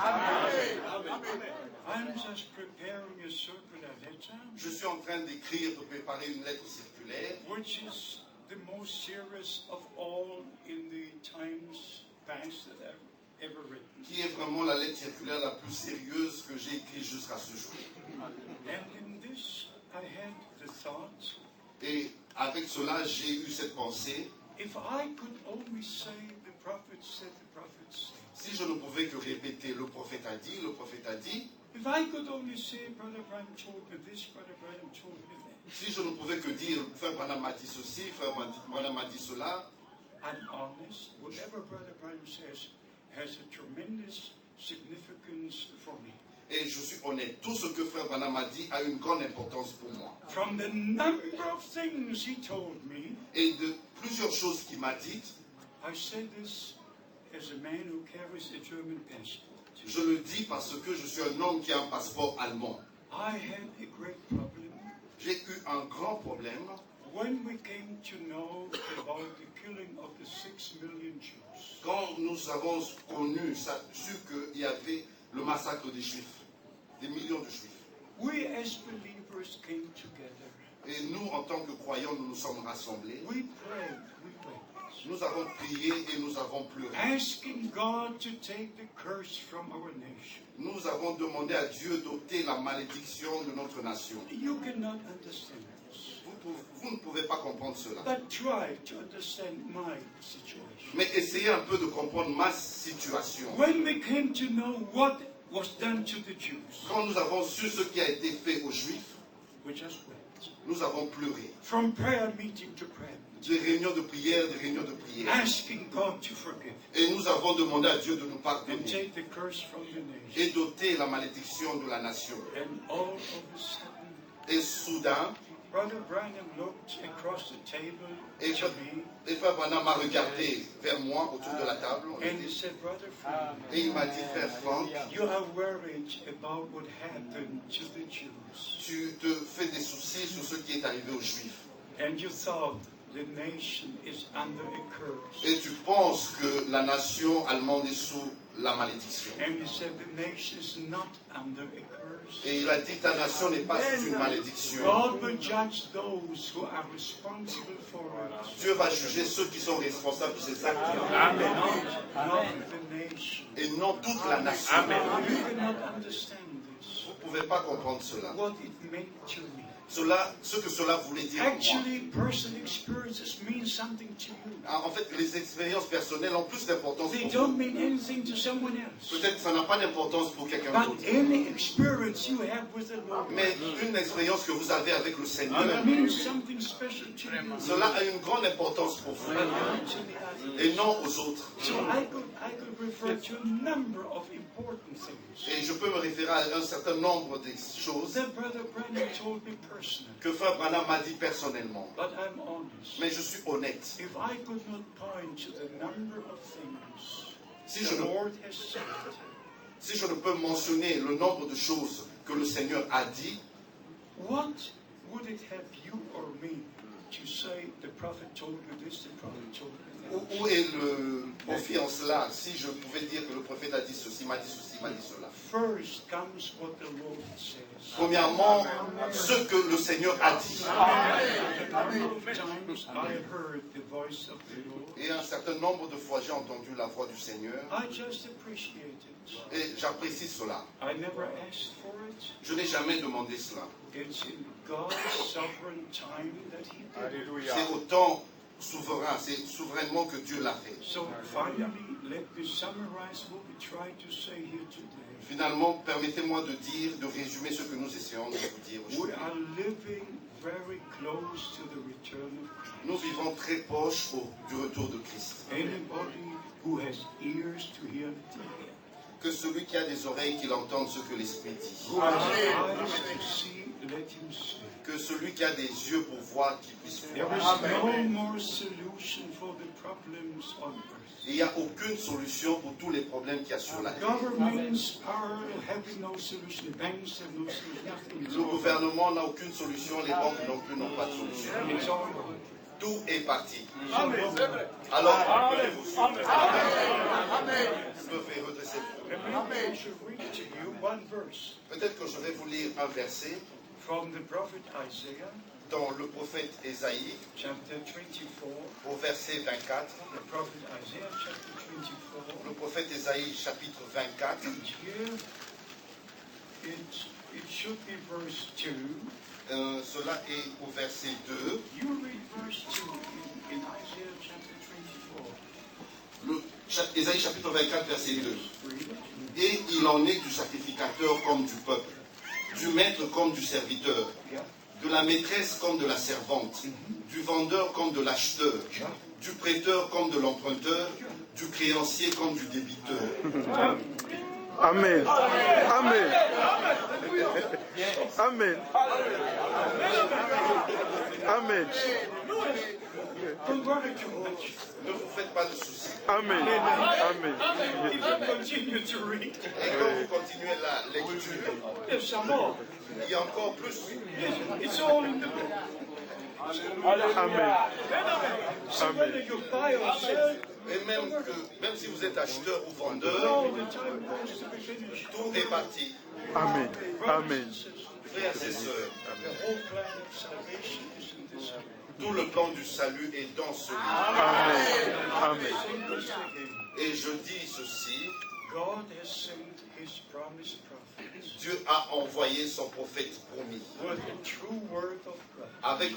I'm just preparing a circular letter, Je suis en train d'écrire, de préparer une lettre circulaire which is the most serious of all in the times past that I've ever written. qui est vraiment la lettre circulaire la plus sérieuse que j'ai écrite jusqu'à ce jour. And in this, I had the thought, Et avec cela, j'ai eu cette pensée, if I could only say the prophet said, the prophet said. si je ne pouvais que répéter le prophète a dit, le prophète a dit, If I could only say, Brother Branham told me this, Brother Branham told me that. si je ne pouvais que dire, frère Branham m'a dit ceci, frère Branham m'a dit cela, I'm honest. Whatever Brother Branham says has a tremendous significance for me. et je suis honnête, tout ce que frère Branham m'a dit a une grande importance pour moi. From the number of things he told me, Et de plusieurs choses qu'il m'a dites, I say this as a man who carries a German passport. je le dis parce que je suis un homme qui a un passeport allemand. I had a great problem J'ai eu un grand problème when we came to know about the killing of the 6 million Jews. quand nous avons connu, su qu'il y avait le massacre des Juifs, des millions de Juifs. We as believers came together. Et nous, en tant que croyants, nous nous sommes rassemblés. We prayed, we wept, Nous avons prié et nous avons pleuré. asking God to take the curse from our nation. Nous avons demandé à Dieu d'ôter la malédiction de notre nation. You cannot understand this, Vous ne pouvez pas comprendre cela. but try to understand my situation. Mais essayez un peu de comprendre ma situation. When we came to know what was done to the Jews, Quand nous avons su ce qui a été fait aux Juifs, we just wept. nous avons pleuré. From prayer meeting to prayer meeting, Des réunions de prière, asking God to forgive Et nous avons demandé à Dieu de nous and pardonner take the curse from the nation. et d'ôter la malédiction de la nation. And all of a sudden, Et soudain, Brother Branham looked across the table et to me frère Branham m'a regardé vers moi autour de la table and he said, Brother Frank, et il m'a dit, frère Franck, you are worried about what happened to the Jews. tu te fais des soucis sur ce qui est arrivé aux Juifs. And you thought the nation is under a curse. Et tu penses que la nation allemande est sous la malédiction. And he said the nation is not under a curse. Et il a dit, ta nation n'est pas sous une malédiction. God will judge those who are responsible for it. Dieu va juger ceux qui sont responsables de ces actes. Not the nation. Et non toute la nation. You cannot understand this. Vous ne pouvez pas comprendre cela. What it meant to me. Ce que cela voulait dire pour moi. Actually, personal experiences mean something to you. En fait, les expériences personnelles ont plus d'importance They pour don't vous. mean anything to someone else. Peut-être que ça n'a pas d'importance pour quelqu'un But d'autre. any experience you have with the Lord, Mais une expérience que vous avez avec le Seigneur, it means something special to you. cela a une grande importance pour vous But not to the others. et non aux autres. So I could refer to a number of important things Et je peux me référer à un certain nombre de choses that Brother Branham told me personally. que Frère Branham m'a dit personnellement. But I'm honest. Mais je suis honnête. If I could not point to the number of things Si je the ne, Lord has said, si je ne peux mentionner le nombre de choses que le Seigneur a dit, what would it have you or me to say the prophet told me this, the prophet told me that? où est le profit en cela? Si je pouvais dire que le prophète a dit ceci, m'a dit ceci, m'a dit cela. First comes what the Lord says. Premièrement, ce que le Seigneur a dit. A number of times I heard the voice of the Lord. Et un certain nombre de fois, j'ai entendu la voix du Seigneur. I just appreciate it. Et j'apprécie cela. I never asked for it. Je n'ai jamais demandé cela. It's in God's sovereign time that He did it. C'est autant souverain, c'est souverainement que Dieu l'a fait. So finally, let me summarize what we try to say here today. Finalement, permettez-moi de dire, de résumer ce que nous essayons de vous dire We aujourd'hui. are living very close to the return of Christ. Nous vivons serons très proches du retour de Christ. Anybody who has ears to hear, Que celui qui a des oreilles, qu'il entende ce que l'Esprit dit. who has eyes to see, let him see. Que celui qui a des yeux pour voir, qu'il puisse There voir. is no more solution for the problems on earth. Il n'y a aucune solution pour tous les problèmes qu'il y a sur la terre. Governments are having no solution. Banks have no solution. Le gouvernement n'a aucune solution, les banques non plus n'ont pas de solution. It's all gone. Tout est parti. Amen. Alors, levez-vous. Levez, redressez-vous. Maybe I should read to you one verse Peut-être que je vais vous lire un verset from the prophet Isaiah, dans le prophète Ésaïe, chapter 24. au verset 24. The prophet Isaiah, chapter 24. Le prophète Ésaïe, chapitre 24. And here, it should be verse 2. Cela est au verset 2. You read verse 2 in Isaiah chapter 24. Ésaïe, chapitre 24, verset 2. Read it. Et il en est du sacrificateur comme du peuple, du maître comme du serviteur, Yeah. de la maîtresse comme de la servante, du vendeur comme de l'acheteur, du prêteur comme de l'emprunteur, du créancier comme du débiteur. Amen. Amen. Amen. Amen. Don't worry too much. Ne vous faites pas de soucis. Amen. Amen. If you continue to read, Et quand vous continuez la lecture, there's some more. il y a encore plus. It's all in the book. Amen. So whether you buy or sell, Et même si vous êtes acheteur ou vendeur, all the time goes to be finished. tout est parti. Amen. Amen. Frères et sœurs, The whole plan of salvation is in this book. tout le plan du salut est dans ce livre. Amen. Amen. Sing this again. Et je dis ceci, God has sent his promised prophets Dieu a envoyé son prophète promis with the true word of God avec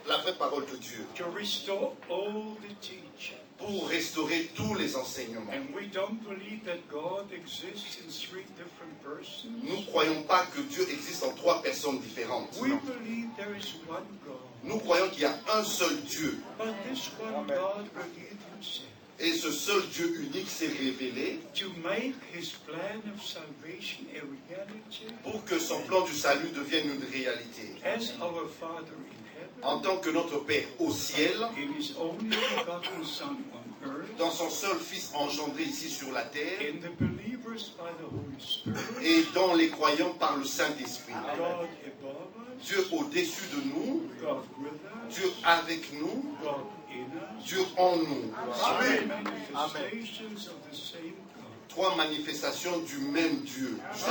la vraie parole de Dieu to restore all the teaching. pour restaurer tous les enseignements. And we don't believe that God exists in three different persons. Nous ne croyons pas que Dieu existe en trois personnes différentes. We believe there is one God. Nous croyons qu'il y a un seul Dieu. But this one God revealed himself Et ce seul Dieu unique s'est révélé to make his plan of salvation a reality pour que son plan du salut devienne une réalité. as our Father in heaven, En tant que notre Père au ciel, in his only begotten Son on earth, dans son seul Fils engendré ici sur la terre, in the believers by the Holy Spirit, et dans les croyants par le Saint-Esprit. God above us, Dieu au-dessus de nous, God with us, Dieu avec nous, God in us, Dieu en nous. three manifestations of the same God. Trois manifestations du même Dieu. That's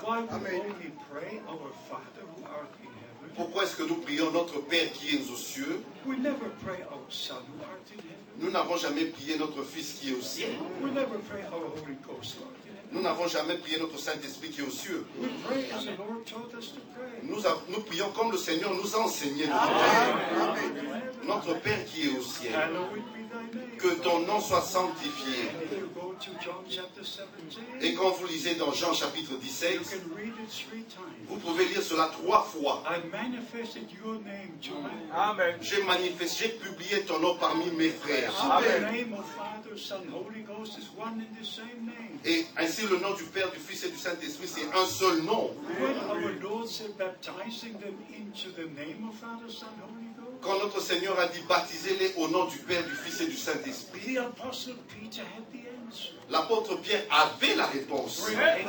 why we only pray, our Father who art in heaven. Pourquoi est-ce que nous prions notre Père qui est aux cieux? We never pray our Son who art in heaven. Nous n'avons jamais prié notre Fils qui est au ciel. We never pray our Holy Ghost who art in heaven. Nous n'avons jamais prié notre Saint-Esprit qui est aux cieux. We pray as the Lord taught us to pray. Nous prions comme le Seigneur nous a enseigné de prier. Notre Père qui est au ciel, Hallowed be thy name. que ton nom soit sanctifié. And if you go to John chapter 17, Et quand vous lisez dans Jean chapitre you 17, can read it 3 times. vous pouvez lire cela 3 fois. I manifested your name to man. J'ai publié ton nom parmi mes frères. The name of Father, Son, Holy Ghost is one and the same name. Et ainsi le nom du Père, du Fils et du Saint-Esprit, c'est un seul nom. When our Lord said, baptizing them into the name of Father, Son, Holy Ghost, Quand notre Seigneur a dit baptisez-les au nom du Père, du Fils et du Saint-Esprit, the Apostle Peter had the answer. l'apôtre Pierre avait la réponse. And I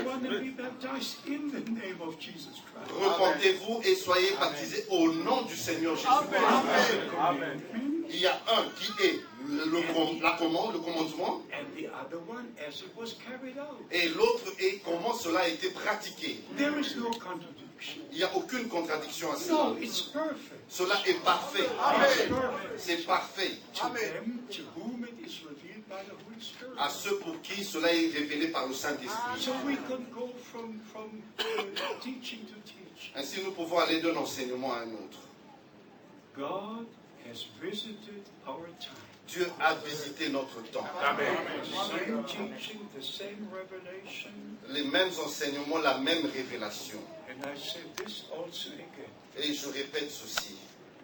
want to be baptized in the name of Jesus Christ. Repentez-vous et soyez baptisés au nom du Seigneur Jésus-Christ. Il y a un qui est la commande, le commandement, And the other one as it was carried out. et l'autre est comment cela a été pratiqué. There is no contradiction. Il n'y a aucune contradiction à cela. No, it's perfect. Cela est parfait. It's perfect. C'est parfait. To them to whom it is revealed by the Holy Spirit. À ceux pour qui cela est révélé par le Saint-Esprit. So we can go from teaching to teaching. Ainsi, nous pouvons aller d'un enseignement à un autre. God has visited our time. Dieu a visité notre temps. The same teaching, the same revelation. Les mêmes enseignements, la même révélation. And I say this also again. Et je répète ceci.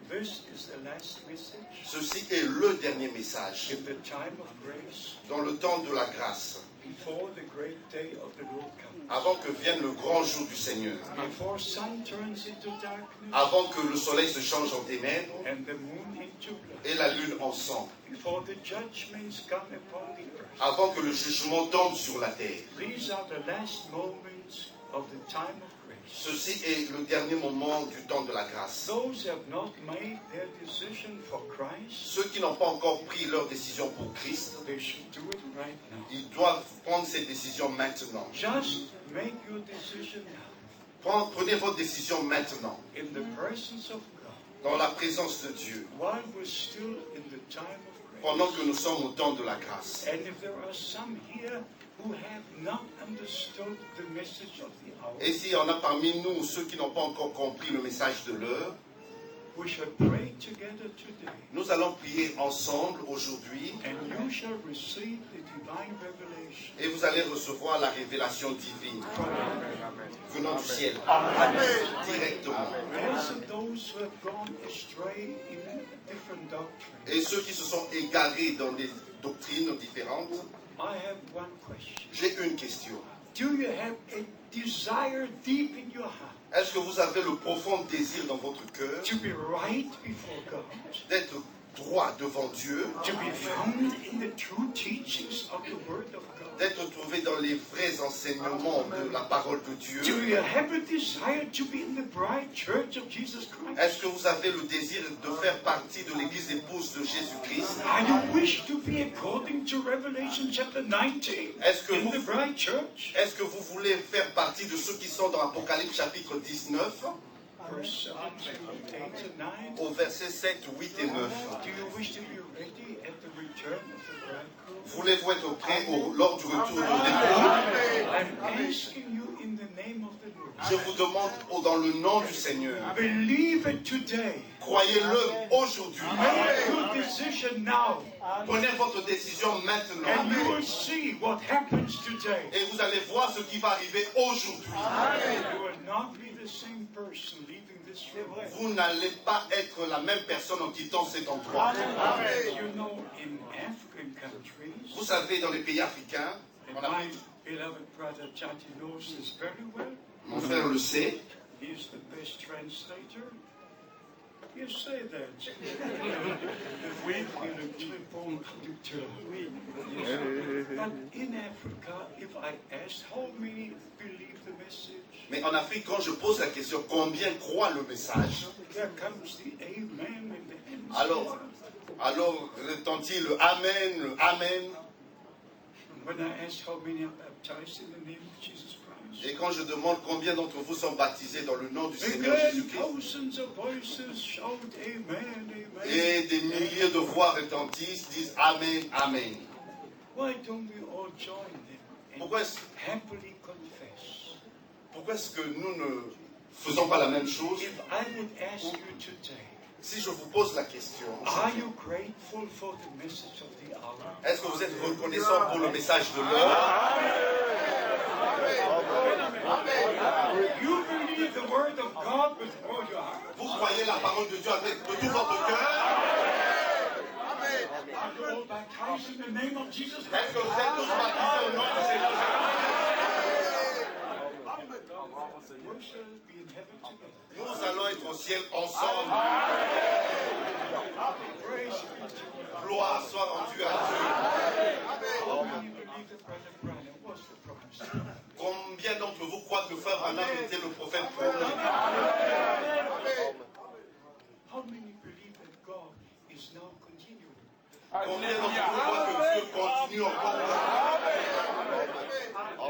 This is the last message. Ceci est le dernier message In the time of grace, dans le temps de la grâce, before the great day of the Lord comes. avant que vienne le grand jour du Seigneur, Before sun turns into darkness avant que le soleil se change en ténèbres and the moon into blood. et la lune en sang, Before the judgments come upon the earth. avant que le jugement tombe sur la terre. These are the last moments of the time of grace. Ceci est le dernier moment du temps de la grâce. Those who have not made their decision for Christ, Ceux qui n'ont pas encore pris leur décision pour Christ, they should do it right now. ils doivent prendre cette décision maintenant. Just make your decision now. Prenez votre décision maintenant, In the presence of God, dans la présence de Dieu, while we're still in the time of grace. pendant que nous sommes au temps de la grâce. And if there are some here who have not understood the message of the hour, Et s'il y en a parmi nous ceux qui n'ont pas encore compris le message de l'heure, we shall pray together today, nous allons prier ensemble aujourd'hui and you shall receive the divine revelation et vous allez recevoir la révélation divine from heaven. venant du ciel, directement. As of those who have gone astray in different doctrines, Et ceux qui se sont égarés dans des doctrines différentes, I have one question. j'ai une question. Do you have a desire deep in your heart Est-ce que vous avez le profond désir dans votre cœur to be right before God, d'être droit devant Dieu, to be found in the true teachings of the Word of God? d'être trouvé dans les vrais enseignements de la parole de Dieu? Do you have a desire to be in the bride church of Jesus Est-ce Christ? que vous avez le désir de faire partie de l'église épouse de Jésus-Christ? And you wish to be according to Revelation chapter 19 Est-ce que in the vous, bride church? est-ce que vous voulez faire partie de ceux qui sont dans Apocalypse chapitre 19 Verse 7 to 8 and 9. au verset 7, 8 et 9? Do you wish to be ready at the return of the bridegroom? Voulez-vous être prêt lors du retour de l'époux? I'm asking you in the name of the Lord. Je vous demande dans le nom du Seigneur, Believe it today. croyez-le aujourd'hui. Make your decision now. Prenez votre décision And maintenant. you will see what happens today. Et vous allez voir ce qui va arriver aujourd'hui. You will not be the same person leaving this room. Vous n'allez pas être la même personne en quittant cet endroit. You know, in African countries, Vous savez, dans les pays africains, and en my Afrique, beloved brother Chati knows this very well. mon frère le sait, He's the best translator. You say that. We feel a clip-on traducteur. But in Africa, if I asked how many believe the message, mais en Afrique, quand je pose la question combien croient le message, there comes the amen and the answer. alors retentit le Amen, le Amen. When I ask how many are baptized in the name of Jesus Christ, Et quand je demande combien d'entre vous sont baptisés dans le nom du Seigneur again, Jésus-Christ, thousands of voices shout amen, amen. et des milliers de voix retentissent, disent Amen, Amen. Why don't we all join them and Pourquoi est-ce happily confess? que nous ne faisons pas la même chose? If I would ask you today, Si je vous pose la question, are you grateful for the message of the hour? est-ce que vous êtes reconnaissant pour le message de l'heure? You believe the word of God with all your heart. Vous croyez la parole de Dieu avec de tout votre cœur? Are you all baptized in the name of Jesus Est-ce Christ? que vous êtes tous baptisés au nom du Seigneur We shall be in heaven together. Nous allons être au ciel ensemble. Praise be to God. Gloire soit rendue à Dieu. How many believe that Brother Branham was the promise? Combien d'entre vous croient que Frère Branham était le prophète promis? How many believe that God is now continuing? Combien d'entre vous croient que Dieu continue encore?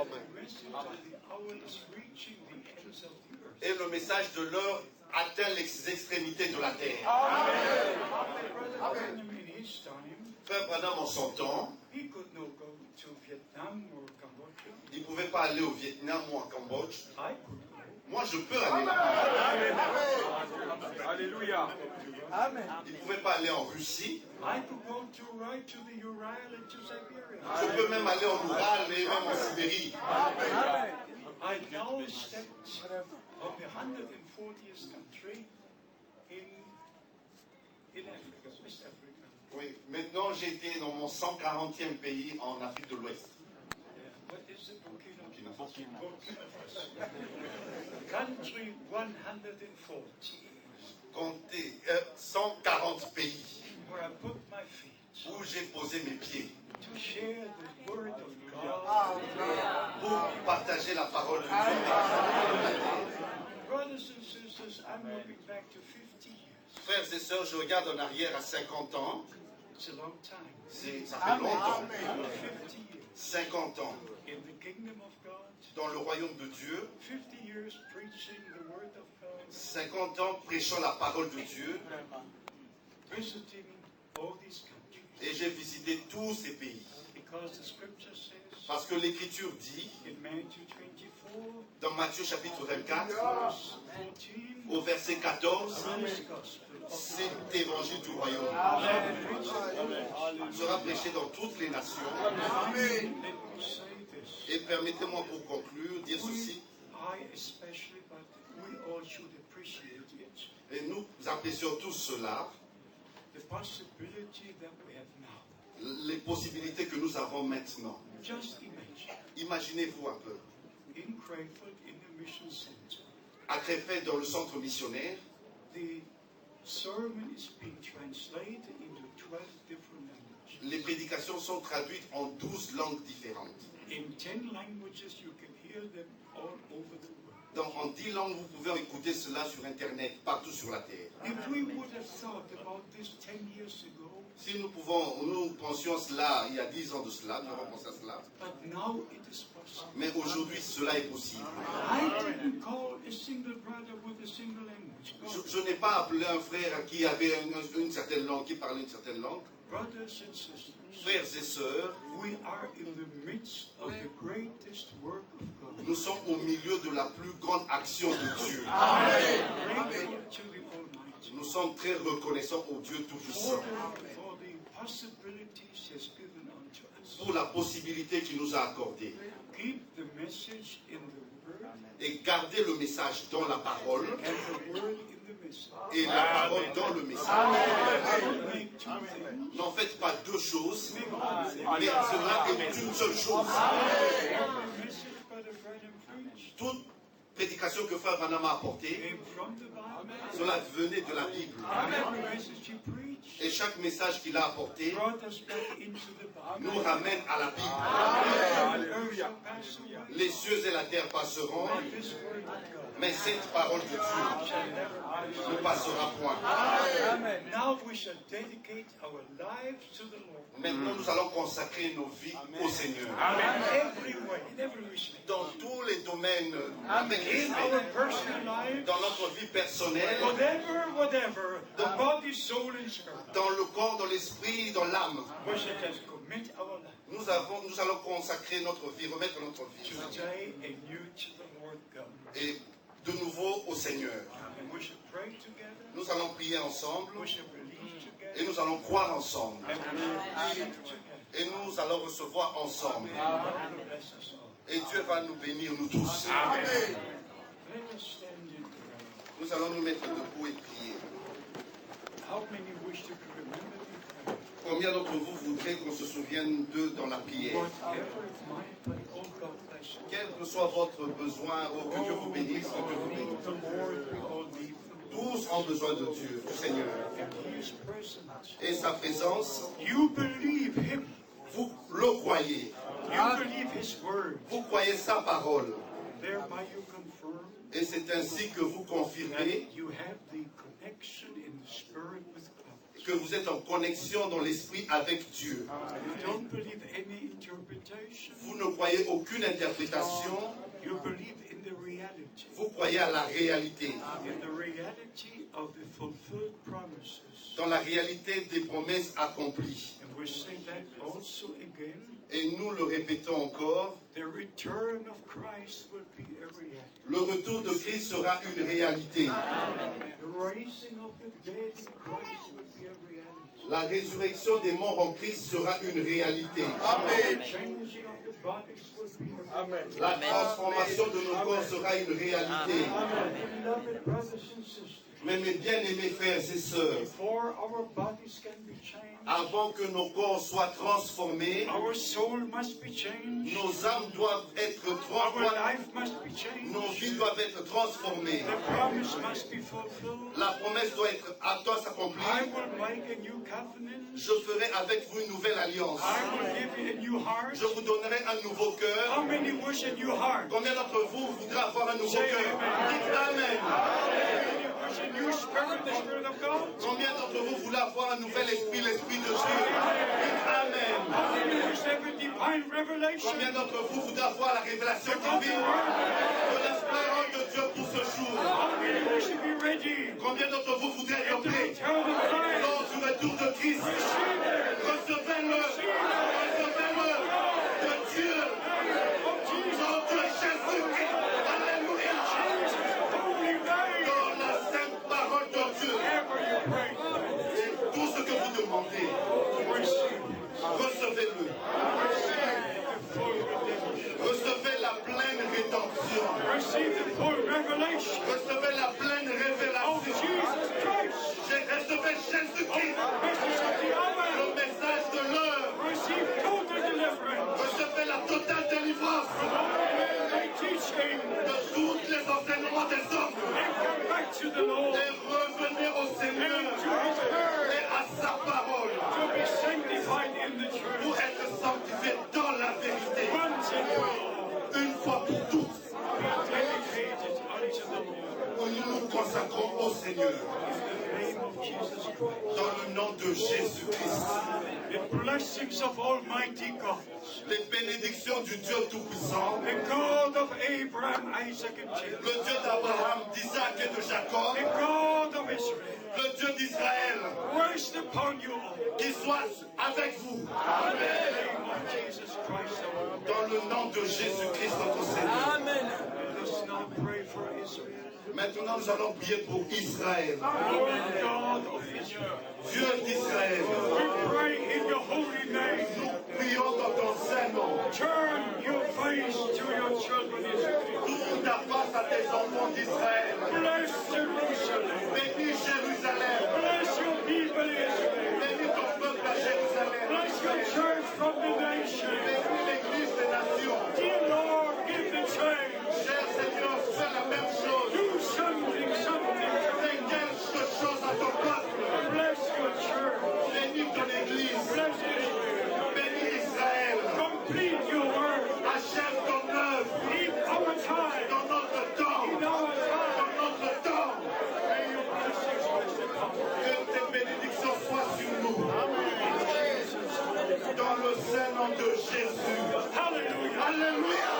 The message of the hour is reaching the ends of the earth. Et le message de l'heure atteint les extrémités de la terre. Brother Branham in his time, Frère Branham, en son temps, he could not go to Vietnam or Cambodia. il ne pouvait pas aller au Vietnam ou en Cambodge. I could go. Moi, je peux aller là-bas. Alléluia. Il ne pouvait pas aller en Russie. I could go to right to the Ural and to Siberia. Je peux même aller en Ural et même en Sibérie. I now stepped on the 140th country in West Africa. Oui, maintenant j'étais dans mon 140e pays en Afrique de l'Ouest. What is it? Burkina Burkina Faso. Burkina Faso. Country 140. Comptez 140 pays Where I put my feet où j'ai posé mes pieds to share the word of God. pour partager la parole de Dieu. Brothers and sisters, I'm looking back to 50 years. Frères et sœurs, je regarde en arrière à 50 ans. It's a long time. Ça fait longtemps. 50 years 50 ans in the kingdom of God. dans le royaume de Dieu. 50 years preaching the word of God. 50 ans prêchant la parole de Dieu. Visiting all these countries. Et j'ai visité tous ces pays. Because the scripture says Parce que l'Écriture dit, in Matthew 24, dans Matthieu chapitre 24, verse 14, au verset 14, this gospel of cet évangile du royaume sera prêché dans toutes les nations. Let me say this. Et permettez-moi pour conclure, dire ceci. I especially, but we all should appreciate it. Et nous apprécions tous cela, The possibility that we have now. les possibilités que nous avons maintenant. Just imagine, Imaginez-vous un peu, in Crayford, in the mission center, à Crefeld, dans le centre missionnaire, the sermon is being translated into 12 different languages. les prédications sont traduites en 12 langues différentes. In 10 languages, you can hear them all over the world. Donc, en 10 langues, vous pouvez écouter cela sur Internet, partout sur la terre. If we would have thought about this 10 years ago, Si nous pensions cela il y a 10 ans de cela, nous avons pensé à cela, but now it is possible. mais aujourd'hui cela est possible. I didn't call a single brother with a single language. No. Je n'ai pas appelé un frère qui avait une certaine langue, qui parlait une certaine langue. Brothers and sisters, Frères et sœurs, we are in the midst of the greatest work of God. nous sommes au milieu de la plus grande action de Dieu. Grateful to the Almighty Nous sommes très reconnaissants au Dieu Tout-Puissant for the possibilities He has given unto us. pour la possibilité qu'il nous a accordée. Keep the message in the Word Et garder le message dans la parole and the Word in the message. et la parole dans le message. Don't make two things. N'en faites pas deux choses, Make one thing. mais cela est une seule chose. Every message Brother Branham preached Toute prédication que Frère Branham a apportée, came from the Bible. cela venait de la Bible. Every message he preached Et chaque message qu'il a apporté brought us back into the Bible. nous ramène à la Bible. The earth shall pass away, Les cieux et la terre passeront, but this word of God mais cette parole de Dieu shall never pass. ne passera point. Now we shall dedicate our lives to the Lord. Maintenant, nous allons consacrer nos vies au Seigneur. In every way, in every respect. Dans tous les domaines, avec In our respect, personal lives, dans notre vie personnelle, whatever, the body, soul, and spirit. dans le corps, dans l'esprit, dans l'âme. We shall just commit our lives Nous allons consacrer notre vie, remettre notre vie. today anew to the Lord God. Et de nouveau au Seigneur. And we shall pray together. Nous allons prier ensemble We shall believe together. et nous allons croire ensemble. And we shall receive together. Et nous allons recevoir ensemble. And God will bless us all. Et Dieu va nous bénir, nous tous. Let us stand in prayer. Nous allons nous mettre debout et prier. How many wish to be remembered in prayer? Combien d'entre vous voudraient qu'on se souvienne d'eux dans la prière? Whatever is mine, but oh God bless you. Quel que soit votre besoin, oh, que Dieu vous bénisse, que Dieu vous bénisse. The Lord, we all need the Lord. Tous ont besoin de Dieu, du Seigneur. And His presence. Et sa présence, You believe Him. vous le croyez. You believe His word. Vous croyez sa parole. Thereby you confirm Et c'est ainsi que vous confirmez that you have the connection in the spirit with God. que vous êtes en connexion dans l'esprit avec Dieu. You don't believe any interpretation. Vous ne croyez aucune interprétation, You believe in the reality. vous croyez à la réalité. In the reality of the fulfilled promises. Dans la réalité des promesses accomplies. And we say that also again. Et nous le répétons encore, The return of Christ will be a reality. le retour de Christ sera une réalité. The raising of the dead in Christ will be a reality. La résurrection des morts en Christ sera une réalité. The changing of the bodies will be a reality. La transformation de nos corps sera une réalité. Beloved brothers and sisters, Mais mes bien-aimés frères et sœurs, before our bodies can be changed, avant que nos corps soient transformés, our soul must be changed, nos âmes doivent être our transformées, life must be changed, nos vies doivent être transformées. the promise must be fulfilled. La promesse doit être à toi I s'accomplir. will make a new covenant. Je ferai avec vous une nouvelle alliance. I will give you a new heart. Je vous donnerai un nouveau How cœur. many wish a new heart? Combien d'entre vous voudraient avoir un nouveau cœur? Dites Amen. Many wish a new spirit, the Spirit of God? Combien d'entre vous voulez avoir un nouvel esprit, l'esprit de Dieu? Dites Amen. How many wish to have a divine revelation? Combien d'entre vous voudraient avoir la révélation divine de la parole de Dieu pour ce jour? How many wish to be ready? Combien d'entre vous voudraient être To prêts return of Christ? lors du retour de Christ? Recevez-le, recevez-le de Dieu, nom de Jésus-Christ. Alléluia. Holy name. Dans la sainte parole de Dieu. Whatever you pray, Et tout ce que vous demandez, receive. recevez-le. Full redemption. Recevez la pleine rédemption. Receive the full revelation Recevez la pleine of révélation. Jesus Christ. Recevez Jésus-Christ. Message of the hour. Le message de l'heure. Receive total deliverance Recevez la totale délivrance from all man-made teaching de tous les enseignements des hommes. and come back to the Lord Et revenez au and Seigneur to His word et à sa parole to be sanctified in the pour truth. être sanctifiés dans la vérité. Once and for all, Une fois pour toutes, be dedicated unto the Lord. nous nous consacrons au Seigneur In the name of Jesus Christ. dans le nom de Jésus-Christ. The blessings of Almighty God, Les bénédictions du Dieu Tout-Puissant, the God of Abraham, Isaac, and Jacob, le Dieu d'Abraham, d'Isaac et de Jacob, the God of Israel, le Dieu d'Israël, rest upon you all. qui soit avec vous In the name of Jesus Christ, our Lord. dans le nom de Jésus-Christ notre Seigneur. Let us now pray for Israel. Maintenant, nous allons prier pour Israël. Lord God of Israel, Dieu d'Israël, we pray in your holy name. prions dans ton saint nom. Turn your face to your children Israel. Tourne ta face à tes enfants d'Israël. Bless Jerusalem. Bénis Jérusalem. Bless your people Israel. Bénis ton peuple à Jérusalem. Bless your church from the nation. Bénis l'Église des nations. Dear Lord, give the change. Cher Seigneur, fais la même chose. Do something. Fais quelque chose à ton peuple. Bless your church. Bénis ton Église. Bless Israel. Bénis Israël. Complete your work Achève ton œuvre in our time. dans notre temps. In our time. Dans notre temps. May your blessings rest upon us. Que tes bénédictions soient sur nous. Dans le saint nom de Jésus. Hallelujah. Alléluia.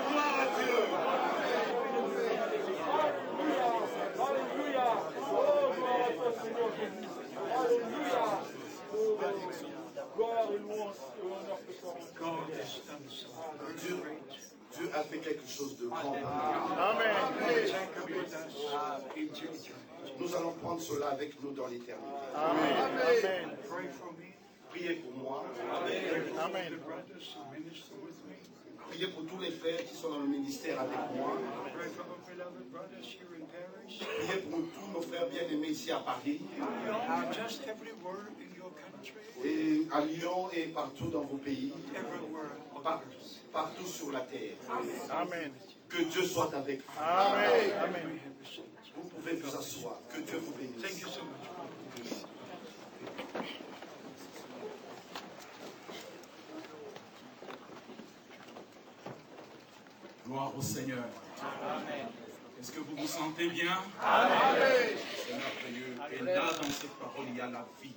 Gloire à Dieu. God has done something Dieu, great. Dieu a fait quelque chose de grand. Take up with us into eternity. Nous allons prendre cela avec nous dans l'éternité. Pray for me. Priez pour moi. Pray for the brothers who minister with me. Priez pour tous les frères qui sont dans le ministère avec moi. Pray for our beloved brothers here in Paris. Priez pour tous nos frères bien-aimés ici à Paris, Beyond just everywhere in your country, et à Lyon et partout dans vos pays, everywhere on par- earth. partout sur la terre. Amen. Que Dieu soit avec vous. Amen. We have a seat. Vous pouvez vous asseoir. Que Dieu vous Thank bénisse. you so much. Gloire au Seigneur. Est-ce que vous vous sentez bien? C'est merveilleux. Et là, dans cette parole, il y a la vie.